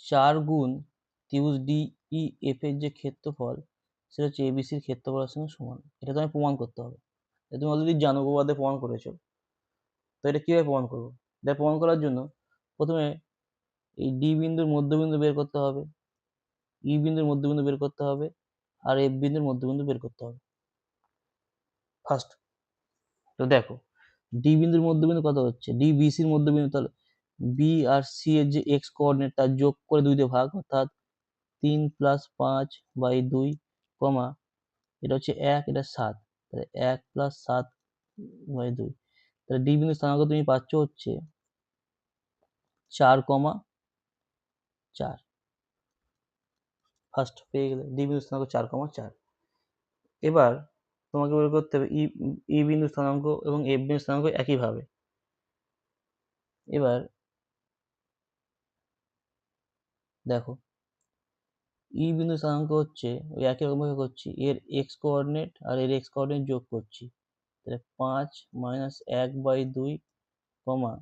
4 গুণ ত্রিভুজ ডিইএফ এর যে ক্ষেত্রফল সেটা হচ্ছে এবিসির ক্ষেত্রফলের সঙ্গে সমান। এটা তোমায় প্রমাণ করতে হবে। এটা তুমি অলরেডি জানো, উপপাদ্যে প্রমাণ করেছো। তো এটা কিভাবে প্রমাণ করবো? এটা প্রমাণ করার জন্য প্রথমে এই ডি বিন্দুর মধ্যবিন্দু বের করতে হবে, ই বিন্দুর মধ্যবিন্দু বের করতে হবে, আর এফ বিন্দুর মধ্যবিন্দু বের করতে হবে ফার্স্ট। তো দেখো ডি বিন্দুর মধ্যবিন্দু কত হচ্ছে, ডি বিসির মধ্যবিন্দু, তাহলে বি আর সি এর যে এক্স কোঅর্ডিনেট তার যোগ করে 2 দিয়ে ভাগ, অর্থাৎ 3 + 5/2, কমা এটা হচ্ছে 1, এটা 7, তাহলে 1 + 7/2। তাহলে ডি বিন্দুর স্থানাঙ্ক তুমি পাচ্ছ হচ্ছে 4,4। ফার্স্ট পেয়ে গেলে ডি বিন্দুর স্থানাঙ্ক 4,4। এবার তোমাকে বের করতে হবে ই বিন্দুর স্থানাঙ্ক এবং এফ বিন্দুর স্থানাঙ্ক একইভাবে। এবার দেখো ই বিন্দু স্থানাঙ্ক হচ্ছে ওই একই রকম ভাবে করছি, এর এক্স কোঅর্ডিনেট আর এর এক্স কোঅর্ডিনেট যোগ করছি, তাহলে 5 - 1/2, কমা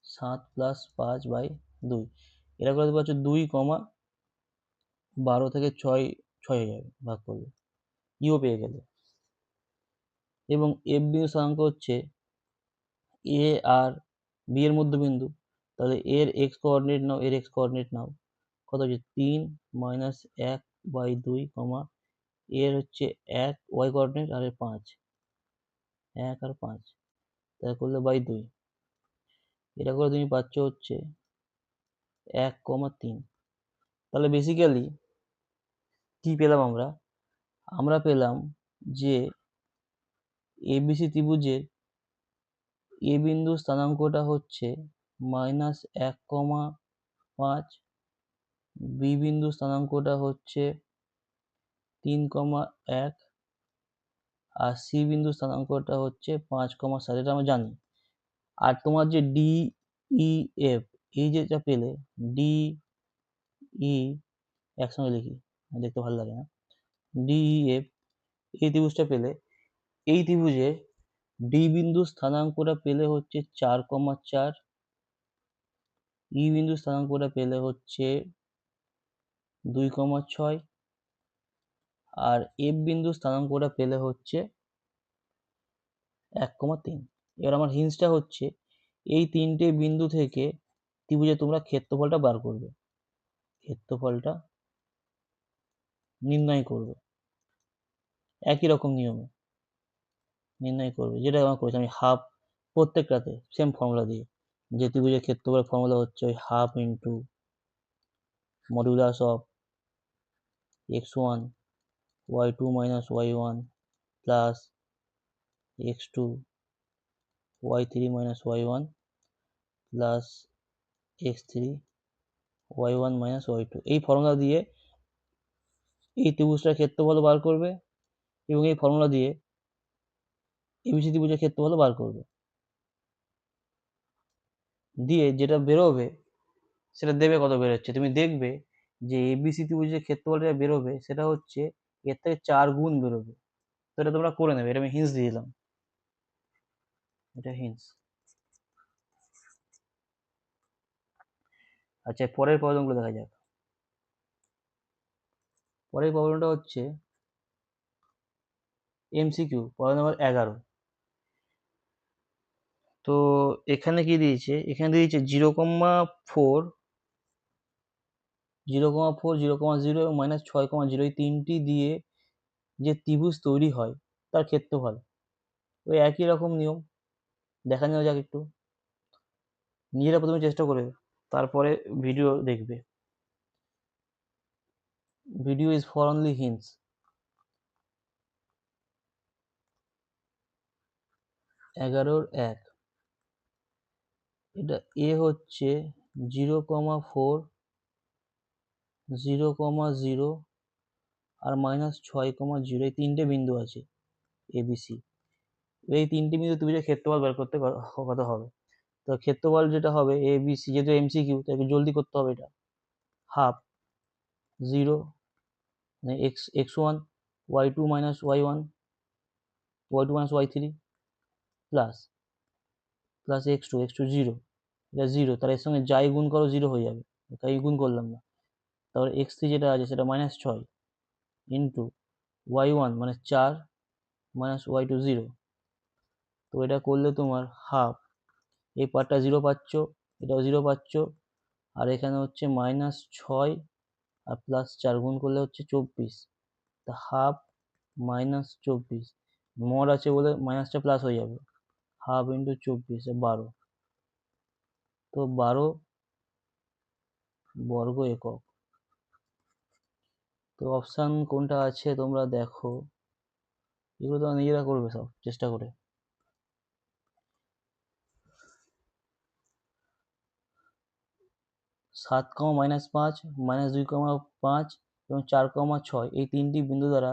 7 + 5/2। এটা করে পাচ্ছ 2,12 থেকে 6 হয়ে যাবে ভাগ করলে, ইও পেয়ে গেলে। এবং এফ বিন্দু স্থানাঙ্ক হচ্ছে এ আর বি এর মধ্যবিন্দু, তাহলে এর এক্স কোঅর্ডিনেট নাও, এর এক্স কোঅর্ডিনেট নাও, কত হচ্ছে 3 - 1/2, কমা এর হচ্ছে 1 ওয়াই কোঅর্ডিনেট আর এর 5, 1 আর 5, তাই করলে 2। এটা করে তুমি পাচ্ছ হচ্ছে 1,3। তাহলে বেসিক্যালি কি পেলাম আমরা? আমরা পেলাম যে এবিসি ত্রিভুজের এ বিন্দু স্থানাঙ্কটা হচ্ছে -1,5, বি বিন্দু স্থানাঙ্কটা হচ্ছে 3,1, আর সি বিন্দু স্থানাঙ্কটা হচ্ছে 5,7। এটা আমরা জানি। আর তোমার যে ডি ই এফ, এই যেটা পেলে, ডি ই, একসঙ্গে লিখি দেখতে ভালো লাগে না, ডি ই এফ, এই ত্রিভুজটা পেলে, এই ত্রিভুজে ডি বিন্দু স্থানাঙ্কটা পেলে হচ্ছে 4,4, ই বিন্দু স্থানাঙ্কটা পেলে হচ্ছে 2,6, আর এফ বিন্দু স্থানাঙ্কটা পেলে হচ্ছে 1,3। এবার আমার হিন্সটা হচ্ছে এই তিনটে বিন্দু থেকে ত্রিভুজে তোমরা ক্ষেত্রফলটা বার করবে, ক্ষেত্রফলটা নির্ণয় করবে একই রকম নিয়মে নির্ণয় করবে, যেটা আমরা করেছি আমি হাফ, প্রত্যেকটাতে সেম ফর্মুলা দিয়ে। যে ত্রিভুজের ক্ষেত্রফলের ফর্মুলা হচ্ছে ওই half into modulus of x1 y2 - y1 plus x2 y3 minus y1 plus x3 y1 minus y2 এই ফর্মুলা দিয়ে এই ত্রিভুজটার ক্ষেত্রফল বার করবে এবং এই ফর্মুলা দিয়ে এবিসি ত্রিভুজের ক্ষেত্রফল বার করবে, দিয়ে যেটা বেরোবে সেটা দেবে কত বেরোচ্ছে। তুমি দেখবে যে এবিসি ত্রিভুজের ক্ষেত্রফল যেটা বেরোবে সেটা হচ্ছে এর থেকে 4 গুণ বেরোবে। তো এটা তোমরা করে নেবে, এটা আমি হিন্টস দিয়ে দিলাম, এটা হিন্টস। আচ্ছা, পরের প্রবলেমগুলো দেখা যাক। পরের প্রবলেমটা হচ্ছে এমসিকিউ প্রবলেম নাম্বার 11। তো এখানে কি দিয়েছে, এখানে দিয়েছে 0,4 0,4 0,0 এবং -6,0 এই তিনটি দিয়ে যে ত্রিভুজ তৈরি হয় তার ক্ষেত্রফল। ওই একই রকম নিয়ম, দেখা নেওয়া যাক একটু। নিজেরা প্রথমে চেষ্টা করে তারপরে ভিডিও দেখবে। Video is for only hints. 11-1 এটা এ হচ্ছে 0,4 0,0 আর -6,0 এই তিনটে বিন্দু আছে এবিসি। এই তিনটে বিন্দু ত্রিভুজের ক্ষেত্রফল বের করতে কত হবে। তো ক্ষেত্রফল যেটা হবে এবিসি, যেহেতু এমসিকিউ তাই একটু জলদি করতে হবে। এটা হাফ 0 মানে x1 y2 minus y1 y2 minus y3 plus x2 0, এটা 0, তার এর সঙ্গে যাই গুণ করো 0 হয়ে যাবে, তাই গুণ করলাম না। তারপরে x3 যেটা আছে সেটা -6 ইন্টু y1 মানে 4 minus y2 0। তো এটা করলে তোমার হাফ, এই পার্টটা 0 পাচ্ছ, এটাও 0 পাচ্ছ, আর এখানে হচ্ছে -6 আর +4 গুণ করলে হচ্ছে 24। তা হাফ -24, মড আছে বলে মাইনাসটা প্লাস হয়ে যাবে, হাফ ইন্টু 24 12। তো 12 বর্গ একক। তো অপশান কোনটা আছে তোমরা দেখো, এগুলো তোমরা নিজেরা করবে সব চেষ্টা করে। 7, -5 -2,5 এবং 4,6 এই তিনটি বিন্দু দ্বারা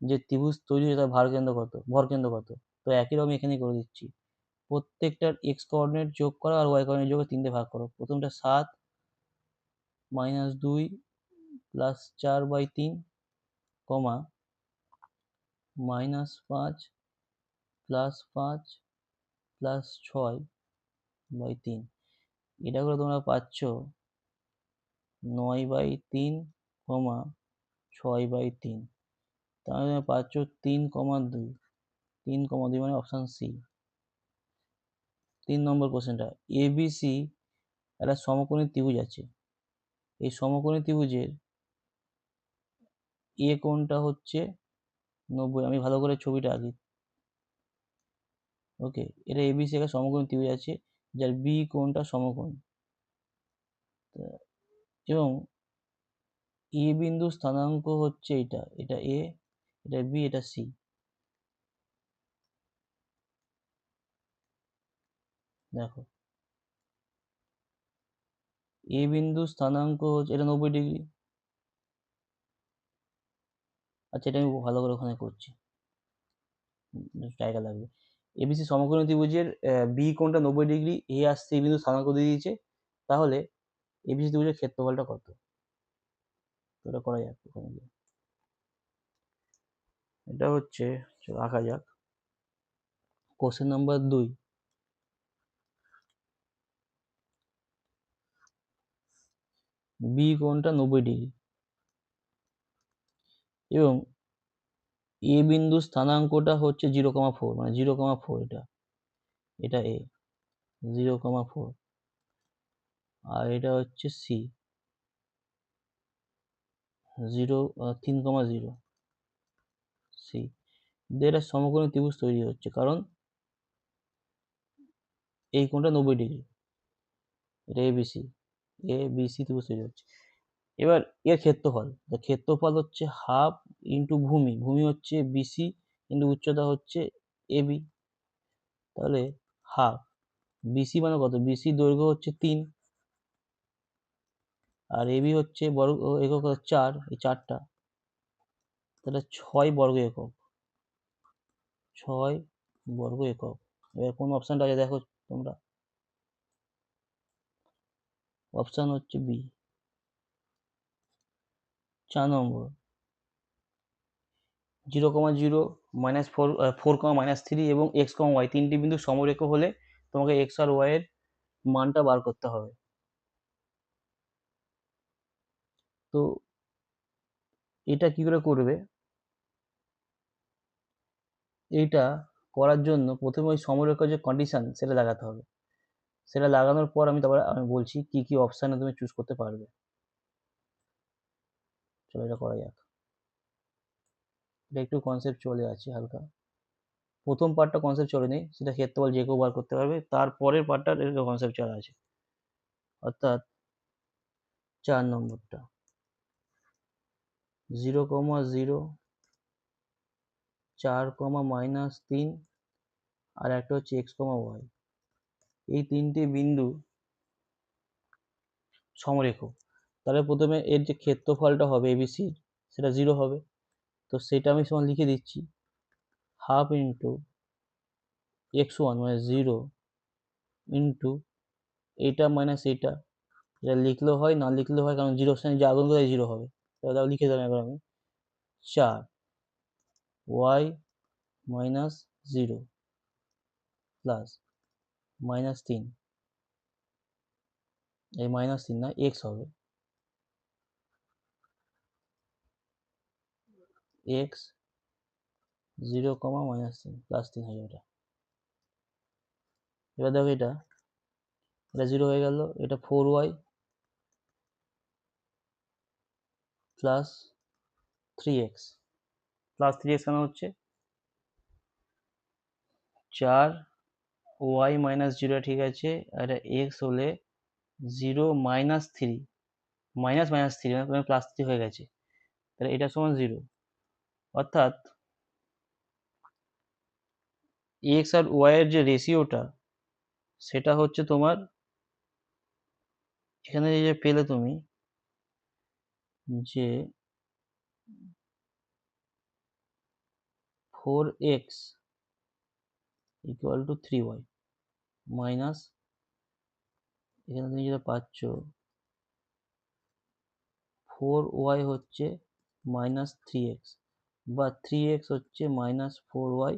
যে ত্রিভুজ তৈরি হয় তার ভরকেন্দ্র কত। তো একই রকম এখানে করে দিচ্ছি, প্রত্যেকটার এক্স কোঅর্ডিনেট যোগ করো আর ওয়াই কোঅর্ডিনেট যোগ করে 3 দিয়ে ভাগ করো। প্রথমটা 7 -2 + 4/3 কমা -5 + 5 + 6/3। এটা করে তোমরা পাচ্ছ 9/3 কমা 6/3। তাহলে তোমরা পাচ্ছ 3,2 3,2 মানে অপশান সি। 3 নম্বর কোশ্চেনটা, এবিসি একটা সমকোণী ত্রিভুজ আছে। এই সমকোণী ত্রিভুজের এ কোণটা হচ্ছে 90। আমি ভালো করে ছবিটা আঁকি। ওকে, এটা এবিসি একটা সমকোণী ত্রিভুজ আছে যার বি কোণটা সমকোণ, এবং এ বিন্দু স্থানাঙ্ক হচ্ছে এটা, এটা এ, এটা বি, এটা সি। দেখো এ বিন্দু স্থানাঙ্ক হচ্ছে এটা 90 ডিগ্রি। আচ্ছা, এটা আমি ভালো করে ওখানে করছি, জায়গা লাগবে। এবিসি সমকোণী ত্রিভুজের বি কোণটা 90 ডিগ্রি, এ আর সি বিন্দু স্থানাঙ্ক দিয়ে দিয়েছে। তাহলে এবিসি ত্রিভুজের ক্ষেত্রফলটা কত, এটা করা যাক ওখানে গিয়ে। এটা হচ্ছে, চলো আঁকা যাক। কোশ্চেন নাম্বার 2, বি কোণটা 90 ডিগ্রি এবং এ বিন্দু স্থানাঙ্কটা হচ্ছে 0,4, মানে 0,4, এটা এ 0,4 আর এটা হচ্ছে সি 3,0 সি। এটা সমকোণী ত্রিভুজ তৈরি হচ্ছে কারণ এই কোণটা 90 ডিগ্রি, এটা এবিসি ত্রিভুজ তৈরি হচ্ছে। এবার এর ক্ষেত্রফল হচ্ছে হাফ ইন্টু ভূমি হচ্ছে বিসি ইন্টু উচ্চতা হচ্ছে এবি, তাহলে হাফ বিসি মানে কত, বিসি দৈর্ঘ্য হচ্ছে 3 আর এবি হচ্ছে বর্গ একক 4, এই 4টা, তাহলে 6 বর্গ একক, 6 বর্গ একক। এবার কোন অপশানটা আছে দেখো তোমরা, অপশান হচ্ছে বি 4 নম্বর। 0,0 -4 4,-3 এবং x,y তিনটি বিন্দু সমরেখ হলে তোমাকে x আর y এর মানটা বার করতে হবে। তো এটা কি করে করবে, এইটা করার জন্য প্রথমে ওই সমরেখ যে কন্ডিশন সেটা লাগাতে হবে, সেটা লাগানোর পর আমি বলছি কি কি অপশানে তুমি চুজ করতে পারবে। চলো এটা করা যাক। এটা একটু কনসেপ্ট চলে আছে হালকা, প্রথম পার্টটা কনসেপ্ট চলে নেই, সেটা ক্ষেত্রফল যে কেউ বার করতে পারবে, তারপরের পার্টটা কনসেপ্ট চলে আছে, অর্থাৎ 4 নম্বরটা 0,0 4, -3 আর একটা হচ্ছে x, y, এই তিনটে বিন্দু সমরেখ। তাহলে প্রথমে এর যে ক্ষেত্রফলটা হবে এবিসি সেটা 0 হবে, তো সেটা আমি সমান লিখে দিচ্ছি হাফ ইন্টু x1 মানে 0 ইন্টু এইটা মাইনাস এইটা, এটা লিখলেও হয় না লিখলেও হয়, কারণ 0 স্থানে যে আগুন কোথায় 0 হবে, তাহলে লিখে দিলাম এবার আমি 4 y মাইনাস 0 প্লাস -3, এই -3 না x হবে, x 0, -3 +3 হয়ে যাবে। এবার দেখো এটা 0 হয়ে গেল, এটা 4y plus 3x, plus 3x কেন হচ্ছে, 4y -0 ঠিক আছে, আর x হলে 0 -3 -3 মানে +3 হয়ে গেছে, তাহলে এটা সমান 0, অর্থাৎ x আর y এর যে রেশিওটা সেটা হচ্ছে তোমার, এখানে যে পেলে তুমি যে 4x equal to 3y minus, এখানে তুমি যেটা পাচ্ছ 4y হচ্ছে -3x বা 3x হচ্ছে -4y,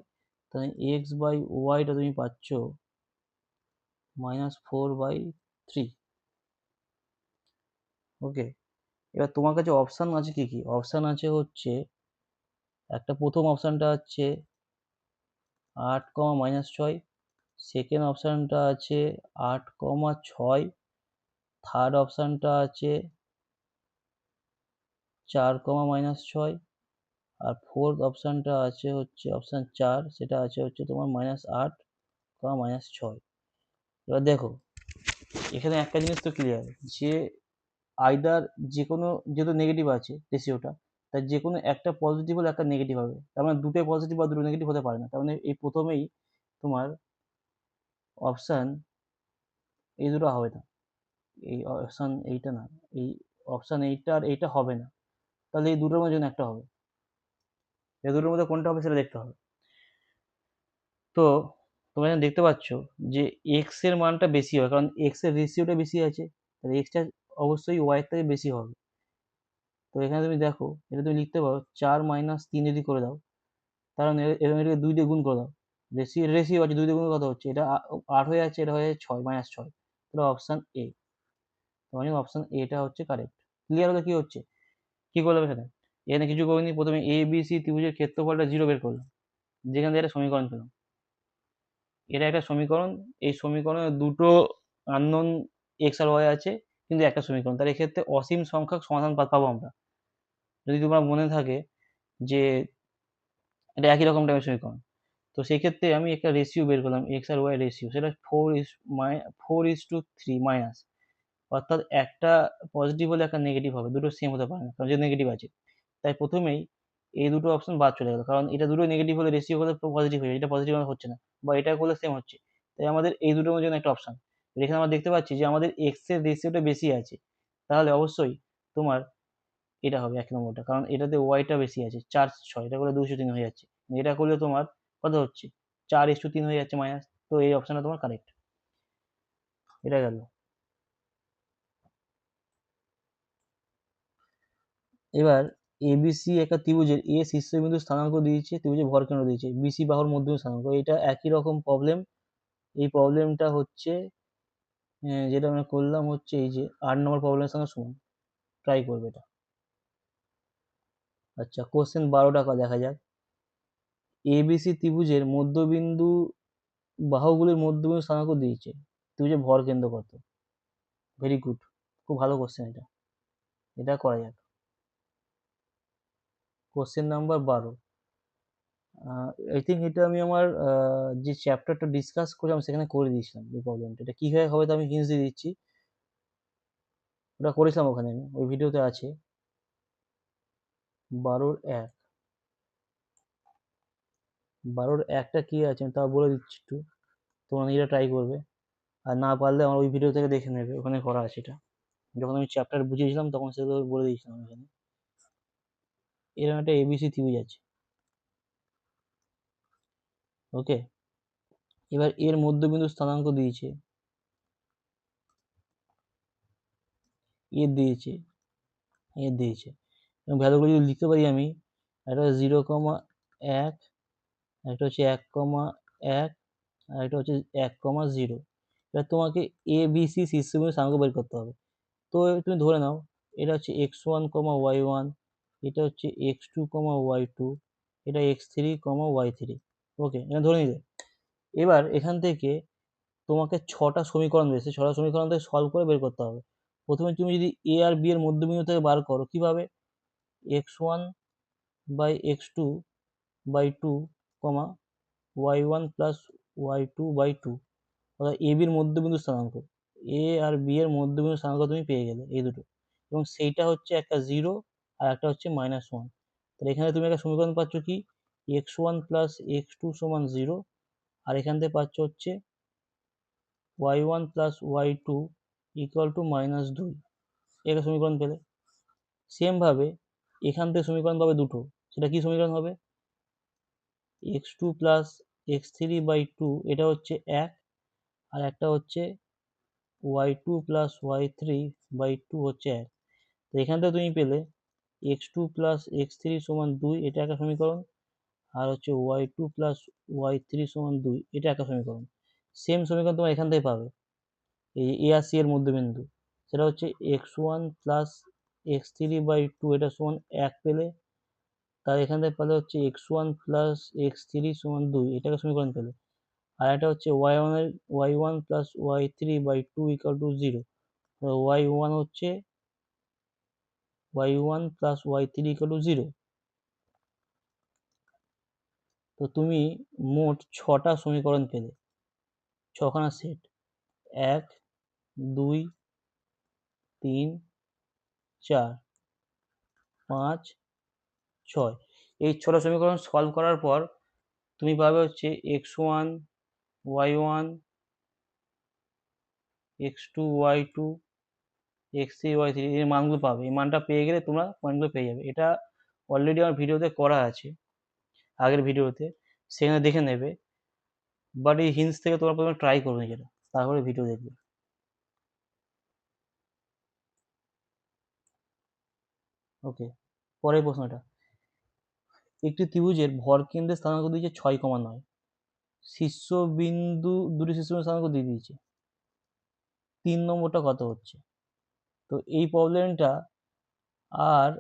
তাহলে x বাই ওয়াইটা তুমি পাচ্ছ -4/3। ওকে, এবার তোমার কাছে অপশান আছে কি কি, অপশান আছে হচ্ছে একটা, প্রথম অপশানটা হচ্ছে 8, -6, সেকেন্ড অপশানটা আছে 8, 6, থার্ড অপশানটা আছে 4, -6, আর ফোর্থ অপশানটা আছে হচ্ছে অপশান 4, সেটা আছে হচ্ছে তোমার -8, -6। এবার দেখো এখানে একটা জিনিস তো ক্লিয়ার, যে আইদার যে কোনো, যেহেতু নেগেটিভ আছে রেশিওটা, তার যে কোনো একটা পজিটিভ হলে একটা নেগেটিভ হবে, তার মানে দুটোই পজিটিভ বা দুটো নেগেটিভ হতে পারে না, তার মানে এই প্রথমেই তোমার অপশান এই দুটো হবে না, এই অপশান এইটা না, এই অপশান এইটা আর এইটা হবে না, তাহলে এই দুটোর মধ্যে একটা হবে, এই দুটোর মধ্যে কোনটা হবে সেটা দেখতে হবে। তো তোমরা এখানে দেখতে পাচ্ছ যে এক্স এর মানটা বেশি হবে, কারণ এক্স এর রেশিওটা বেশি আছে, তাহলে এক্সটা অবশ্যই ওয়াই এর থেকে বেশি হবে। তো এখানে তুমি দেখো, এটা তুমি লিখতে পারো 4 - 3 যদি করে দাও, কারণ এরকম এটাকে 2 দিয়ে গুণ করে দাও, রেশিও আছে 2 দিয়ে গুণ কথা হচ্ছে, এটা 8 হয়ে যাচ্ছে, এটা হয়ে 6 -6, তাহলে অপশান এ, তোমার অপশান এটা হচ্ছে কারেক্ট। ক্লিয়ার হলে কি হচ্ছে, কি করলাম এখানে, এখানে কিছু করিনি, প্রথমে এ বি সি ত্রিভুজের ক্ষেত্রফলটা 0 বের করলাম, যেখান থেকে একটা সমীকরণ পেলাম, এটা একটা সমীকরণ, এই সমীকরণে দুটো আননোন এক্স আর ওয়াই আছে, কিন্তু একটা সমীকরণ, তার এক্ষেত্রে অসীম সংখ্যক সমাধান পাবো আমরা, যদি তোমার মনে থাকে যে এটা একই রকম টাইপের সমীকরণ। তো সেই ক্ষেত্রে আমি একটা রেশিও বের করলাম, এক্স আর ওয়াই রেশিও, সেটা 4:3 মাইনাস, অর্থাৎ একটা পজিটিভ হলে একটা নেগেটিভ হবে, দুটো সেম হতে পারে না, কারণ যে নেগেটিভ আছে। তাই প্রথমেই এই দুটো অপশন বাদ চলে গেল, কারণ এটা দুটো নেগেটিভ হলে রেশিও হলে পজিটিভ হয়ে যায়, এটা পজিটিভ হচ্ছে না, বা এটা করলে সেম হচ্ছে। তাই আমাদের এই দুটোর জন্য একটা অপশন। এখানে আমরা দেখতে পাচ্ছি যে আমাদের এক্স এর রেশিওটা বেশি আছে, তাহলে অবশ্যই তোমার এটা হবে 1 নম্বরটা, কারণ এটাতে ওয়াইটা বেশি আছে, 4/6, এটা করলে 203 হয়ে যাচ্ছে। এটা করলে তোমার কত হচ্ছে, 4:3 হয়ে যাচ্ছে মাইনাস। তো এই অপশনটা তোমার কারেক্ট। এটা গেল। এবার এবিসি একটা ত্রিভুজের এ শীর্ষবিন্দু স্থানাঙ্ক দিয়েছে, ত্রিভুজের ভরকেন্দ্র দিয়েছে, বিসি বাহুর মধ্যবিন্দু স্থানাঙ্ক। এটা একই রকম প্রবলেম। এই প্রবলেমটা হচ্ছে যেটা আমরা করলাম হচ্ছে এই যে 8 নম্বর প্রবলেমের সঙ্গে সমান। ট্রাই করবে এটা। আচ্ছা, কোশ্চেন 12টা দেখা যাক। এবিসি ত্রিভুজের মধ্যবিন্দু বাহুগুলির মধ্যবিন্দু স্থানাঙ্ক দিয়েছে, ত্রিভুজের ভরকেন্দ্র কত? ভেরি গুড, খুব ভালো কোশ্চেন এটা। এটা করা যাক। Question number 12। আই থিঙ্ক এটা আমি আমার যে চ্যাপ্টারটা ডিসকাস করলাম সেখানে করে দিয়েছিলাম এই প্রবলেমটা। এটা কীভাবে হবে তো আমি হিন্টস দিয়ে দিচ্ছি। ওটা করেছিলাম ওখানে, আমি ওই ভিডিওতে আছে। 12-1, 12-1টা কী আছে আমি তাও বলে দিচ্ছি একটু, তোমরা নিজেরা ট্রাই করবে। আর না পারলে আমার ওই ভিডিও থেকে দেখে নেবে, ওখানে করা আছে এটা। যখন আমি চ্যাপ্টার বুঝিয়েছিলাম তখন সেগুলো বলে দিয়েছিলাম এখানে। এরকম একটা এবিসি ত্রিভুজ আছে, ওকে। এবার এর মধ্যবিন্দু স্থানাঙ্ক দিয়েছে, এর দিয়েছে, এর দিয়েছে, এবং ভ্যালুগুলো যদি লিখতে পারি আমি, একটা 0,1, একটা হচ্ছে 1,1, আর একটা হচ্ছে 1,0। এবার তোমাকে এ বি সি শীর্ষবিন্দু স্থানাঙ্ক বের করতে হবে। তো তুমি ধরে নাও এটা হচ্ছে x1, y1, এটা হচ্ছে x2, y2, এটা x3, y3, ওকে, এটা ধরে নিলে। এবার এখান থেকে তোমাকে 6টা সমীকরণ রয়েছে, 6টা সমীকরণ থেকে সলভ করে বের করতে হবে। প্রথমে তুমি যদি এ আর বি এর মধ্যবিন্দু থেকে বার করো, কিভাবে? x1 by x2 by 2, y1 plus y2 by 2, অর্থাৎ এ বির মধ্যবিন্দু স্থানাঙ্ক, এ আর বি এর মধ্যবিন্দু স্থানাঙ্ক তুমি পেয়ে গেলে এই দুটো, এবং সেইটা হচ্ছে একটা 0 আর একটা হচ্ছে -1। তাহলে এখানে তুমি একটা সমীকরণ পাচ্ছ কি, x1 প্লাস x2 সমান 0, আর এখান থেকে পাচ্ছ হচ্ছে y1 plus y2 equal to -2। এটা সমীকরণ পেলে। সেমভাবে এখান থেকে সমীকরণ পাবে দুটো, সেটা কি সমীকরণ হবে? x2 প্লাস x3 বাই 2, এটা হচ্ছে 1, আর একটা হচ্ছে y2 প্লাস y3 বাই 2 হচ্ছে 1। তো এখান থেকে তুমি পেলে x2 প্লাস x3 সমান 2, এটা একটা সমীকরণ, আর হচ্ছে y2 প্লাস y3 সমান 2, এটা একটা সমীকরণ। সেম সমীকরণ তোমার এখান থেকে পাবে, এই এ আর সি এর মধ্যবিন্দু, সেটা হচ্ছে x1 প্লাস x3 বাই 2, এটা সমান 1 পেলে। তার এখান থেকে পেলে হচ্ছে x1 প্লাস x3 সমান 2, এটাকে সমীকরণ পেলে। আর একটা হচ্ছে y1 plus y3 by 2 equal to 0। y1 হচ্ছে y1 plus y3 equal to 0। তো তুমি মোট 6টা সমীকরণ পেলে, 6খানা সেট, 1, 2, 3, 4, 5, 6। এই 6টা সমীকরণ সলভ করার পর তুমি পাবে হচ্ছে x1, y1, x2, y2, x3, y3, এর মানগুলো পাবে। এই মানটা পেয়ে গেলে তোমরা পয়েন্টগুলো পেয়ে যাবে। এটা অলরেডি আমার ভিডিওতে করা আছে, আগের ভিডিওতে, সেখানে দেখে নেবে। বাট এই হিন্টস থেকে তোমরা প্রথমে ট্রাই করবে নিজেরা, তারপরে ভিডিও দেখবে। ওকে, পরের প্রশ্নটা। একটি ত্রিভুজের ভরকেন্দ্রের স্থানাঙ্ক দিয়েছে 6,9, শীর্ষবিন্দু দুটি শীর্ষবিন্দু স্থানাঙ্ক দিয়ে দিয়েছে, 3 নম্বরটা কত হচ্ছে? তো এই প্রবলেমটা আর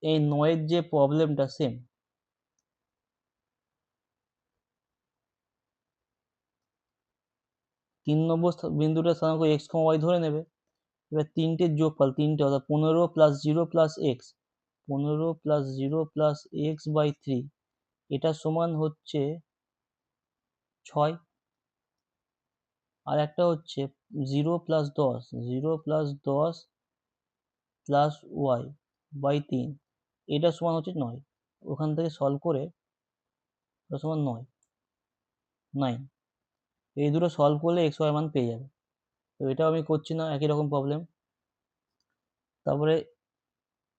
এই 9-এর যে প্রবলেমটা সেম। 3 নম্বর বিন্দুটার স্থানাঙ্ক x, y ধরে নেবে। এবার তিনটের যোগফল, তিনটে, অর্থাৎ 15 plus 0 plus X, 15 plus 0 plus X by 3, এটা সমান হচ্ছে 6। আর একটা হচ্ছে 0 plus 10, 0 plus 10 plus Y by 3, এটা সমান হচ্ছে 9, ওখান থেকে সলভ করে এটা সমান 9 এই দুটো সলভ করলে এক্স ওয়াই মান পেয়ে যাবে। তো এটাও আমি করছি না, একই রকম প্রবলেম। তারপরে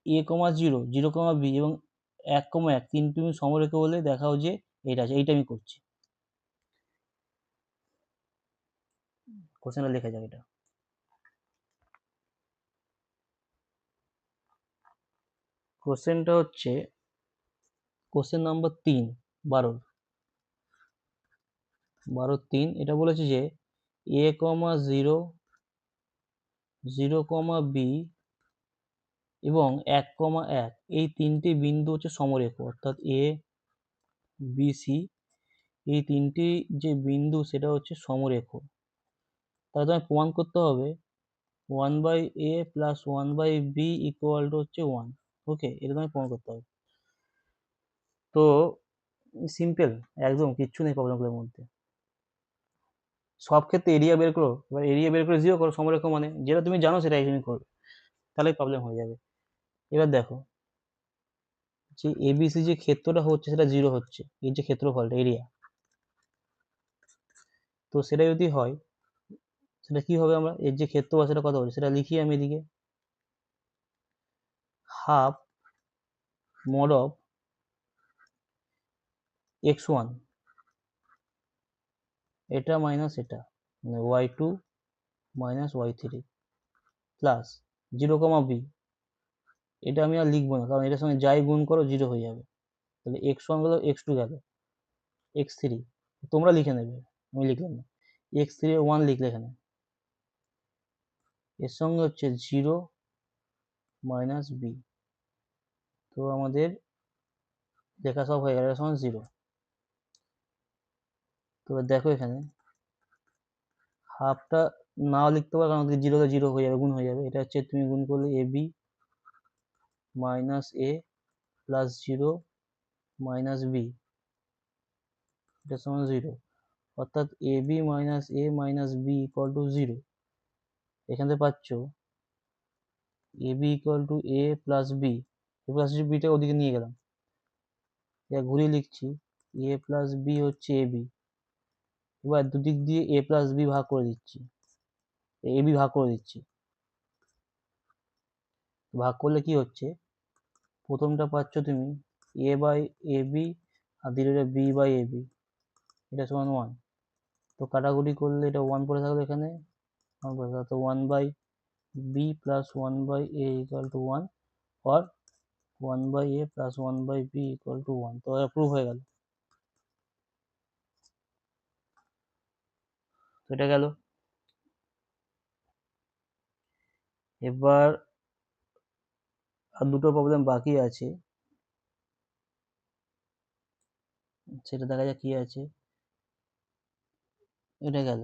a, 0, 0, b এবং 1, 1 তিনটি সমরেখা বলে দেখাও যে এটা আছে, এইটা আমি করছি। কোশ্চেনটা লেখা যাক। এটা কোশ্চেনটা হচ্ছে কোশ্চেন নাম্বার 3, 12-3। এটা বলেছে যে a, 0, 0, b এবং 1, 1 এই তিনটি বিন্দু হচ্ছে সমরেখ, অর্থাৎ a, b, c এই তিনটি যে বিন্দু সেটা হচ্ছে সমরেখ। তাহলে তোমায় প্রমাণ করতে হবে 1/a plus 1/b equal to হচ্ছে 1। ওকে, এটা তোমায় প্রমাণ করতে হবে। তো সিম্পল, একদম কিচ্ছু নেই প্রবলেমগুলোর মধ্যে। সব ক্ষেত্রে এরিয়া বের করো, এবার এরিয়া বের করে জিরো করো, সমরেখ মানে যেটা তুমি জানো সেটাই তুমি করবে, তাহলেই প্রবলেম হয়ে যাবে। এবার দেখো যে এবিসি যে ক্ষেত্রটা হচ্ছে সেটা জিরো হচ্ছে, এর যে ক্ষেত্রফলটা এরিয়া, তো সেটা যদি হয় সেটা কি হবে, আমরা এর যে ক্ষেত্রফল সেটা কত হচ্ছে সেটা লিখি আমি এদিকে, হাফ mod অফ x1 এটা মাইনাস এটা, মানে y2 minus y3 plus 0, b এটা আমি আর লিখবো না, কারণ এটার সঙ্গে যাই গুণ করো জিরো হয়ে যাবে। তাহলে x1 গেল, x2 গেল, x3 তোমরা লিখে নেবে, আমি লিখলাম না। x3 1 লিখলে এখানে, এর সঙ্গে হচ্ছে 0 মাইনাস b। তো আমাদের লেখা সব হয়ে গেল, সমান 0। তো দেখো এখানে হাফটা নাও লিখতে পারো, কারণ জিরোতে জিরো হয়ে যাবে, গুণ হয়ে যাবে। এটা হচ্ছে তুমি গুণ করলে A B minus A plus 0 minus B, এটা সমান 0, অর্থাৎ A B minus A minus B equal to 0। এখান থেকে পাচ্ছ A B equal to A plus B, A plus বিটা ওদিকে নিয়ে গেলাম, এটা ঘুরিয়ে লিখছি এ প্লাস বি হচ্ছে এ বি। এবার দুদিক দিয়ে এ প্লাস বি ভাগ করে দিচ্ছি, এ বি ভাগ করে দিচ্ছি। ভাগ করলে কি হচ্ছে, প্রথমটা পাচ্ছ তুমি এ বাই এ বি আর দ্বিতীয়টা বি বাই এ বি, এটা সমান 1। তো কাটাকুটি করলে এটা 1 পড়ে থাকলো এখানে, 1 পড়ে থাকলো, তো 1 by B plus 1 by A equal to 1, और 1/a plus 1/b equal to 1। তো অ্যাপ্রুভ হয়ে গেল। তো এটা গেল। এবার আর দুটো প্রবলেম বাকি আছে, সেটা দেখা যাক কি আছে। এটা গেল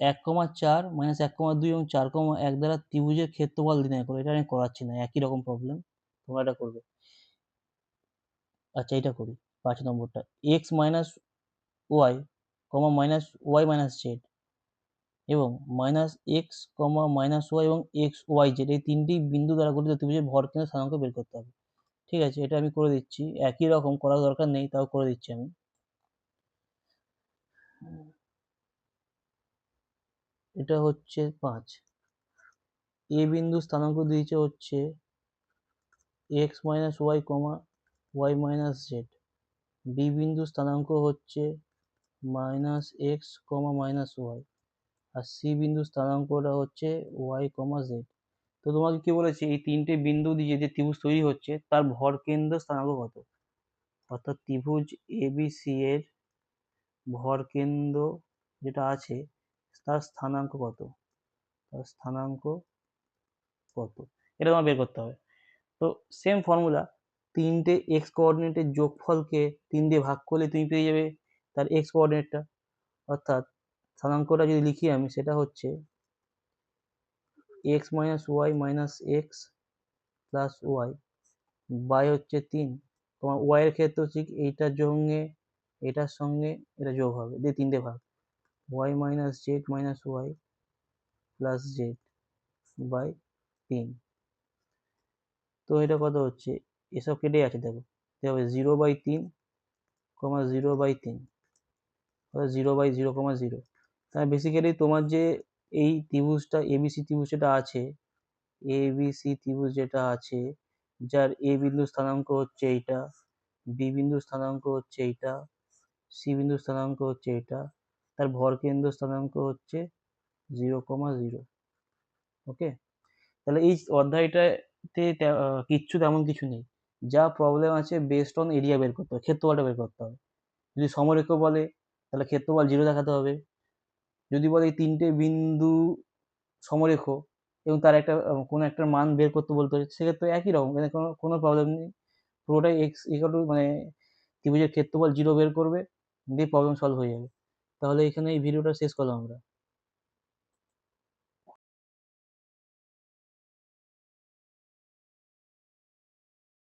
1,4 মাইনাস 1,2 এবং 4,1 দ্বারা ত্রিভুজের ক্ষেত্রফল নির্ণয় করো। এটা আমি করাচ্ছি না, একই রকম প্রবলেম, তোমরা এটা করবে। আচ্ছা, এটা করি 5 নম্বরটা, X minus Y minus Y minus Z এবং মাইনাস এক্স মাইনাস ওয়াই এবং এক্স ওয়াই জেড এই তিনটি বিন্দু দ্বারা গঠিত ত্রিভুজের ভর কেন্দ্র স্থানাঙ্ক বের করতে হবে। ঠিক আছে, এটা আমি করে দিচ্ছি, একই রকম করার দরকার নেই, তাও করে দিচ্ছি আমি। এটা হচ্ছে 5, এ বিন্দু স্থানাঙ্ক দিয়েছে হচ্ছে X minus Y Y minus Z, B বিন্দু স্থানাঙ্ক হচ্ছে মাইনাস এক্স মাইনাস ওয়াই, আর সি বিন্দু স্থানাঙ্কটা হচ্ছে ওয়াই জেড। তো তোমাকে কি বলেছে, এই তিনটে বিন্দু দিয়ে যে ত্রিভুজ তৈরি হচ্ছে তার ভর কেন্দ্র স্থানাঙ্ক কত, অর্থাৎ ত্রিভুজ এবিসি এর ভর কেন্দ্র যেটা আছে তার স্থানাঙ্ক কত, তার স্থানাঙ্ক কত, এটা তোমার বের করতে হবে। তো সেম ফর্মুলা, তিনটে এক্স কোঅর্ডিনেটের যোগফলকে 3 দিয়ে ভাগ করলে তুমি পেয়ে যাবে তার এক্স কোঅর্ডিনেটটা, অর্থাৎ স্থানাঙ্কটা যদি লিখি আমি সেটা হচ্ছে X minus Y minus X plus Y by হচ্ছে 3। তোমার ওয়াই এর ক্ষেত্রে ঠিক এইটার সঙ্গে এটার সঙ্গে এটা যোগ হবে, দিয়ে 3টে ভাগ, Y minus Z minus Y plus Z by 3। তো এটা কত হচ্ছে, এসব কেটে আছে দেখো, হবে 0/3, 0/3, 0/0,0। তাহলে বেসিক্যালি তোমার যে এই ত্রিভুজটা এবিসি ত্রিভুজ যেটা আছে, এবিসি ত্রিভুজ যেটা আছে, যার এ বিন্দু স্থানাঙ্ক হচ্ছে এইটা, বি বিন্দু স্থানাঙ্ক হচ্ছে এইটা, সি বিন্দু স্থানাঙ্ক হচ্ছে এইটা, তার ভরকেন্দ্র স্থানাঙ্ক হচ্ছে 0,0। ওকে, তাহলে এই অধ্যায়টাতে কিচ্ছু তেমন কিছু নেই। যা প্রবলেম আছে বেসড অন এরিয়া বের করতে হবে, ক্ষেত্রফলটা বের করতে হবে। যদি সমরেখ বলে তাহলে ক্ষেত্রফল 0 দেখাতে হবে। যদি বলে এই তিনটে বিন্দু সমরেখ এবং তার একটা কোনো একটা মান বের করতে বলতে হবে, সেক্ষেত্রে একই রকম, এখানে কোনো প্রবলেম নেই। পুরোটাই এক্স ইকুয়াল টু মানে ত্রিভুজের ক্ষেত্রফল 0 বের করবে, দিয়ে প্রবলেম সলভ হয়ে যাবে। তাহলে এখানে এই ভিডিওটা শেষ করলাম আমরা।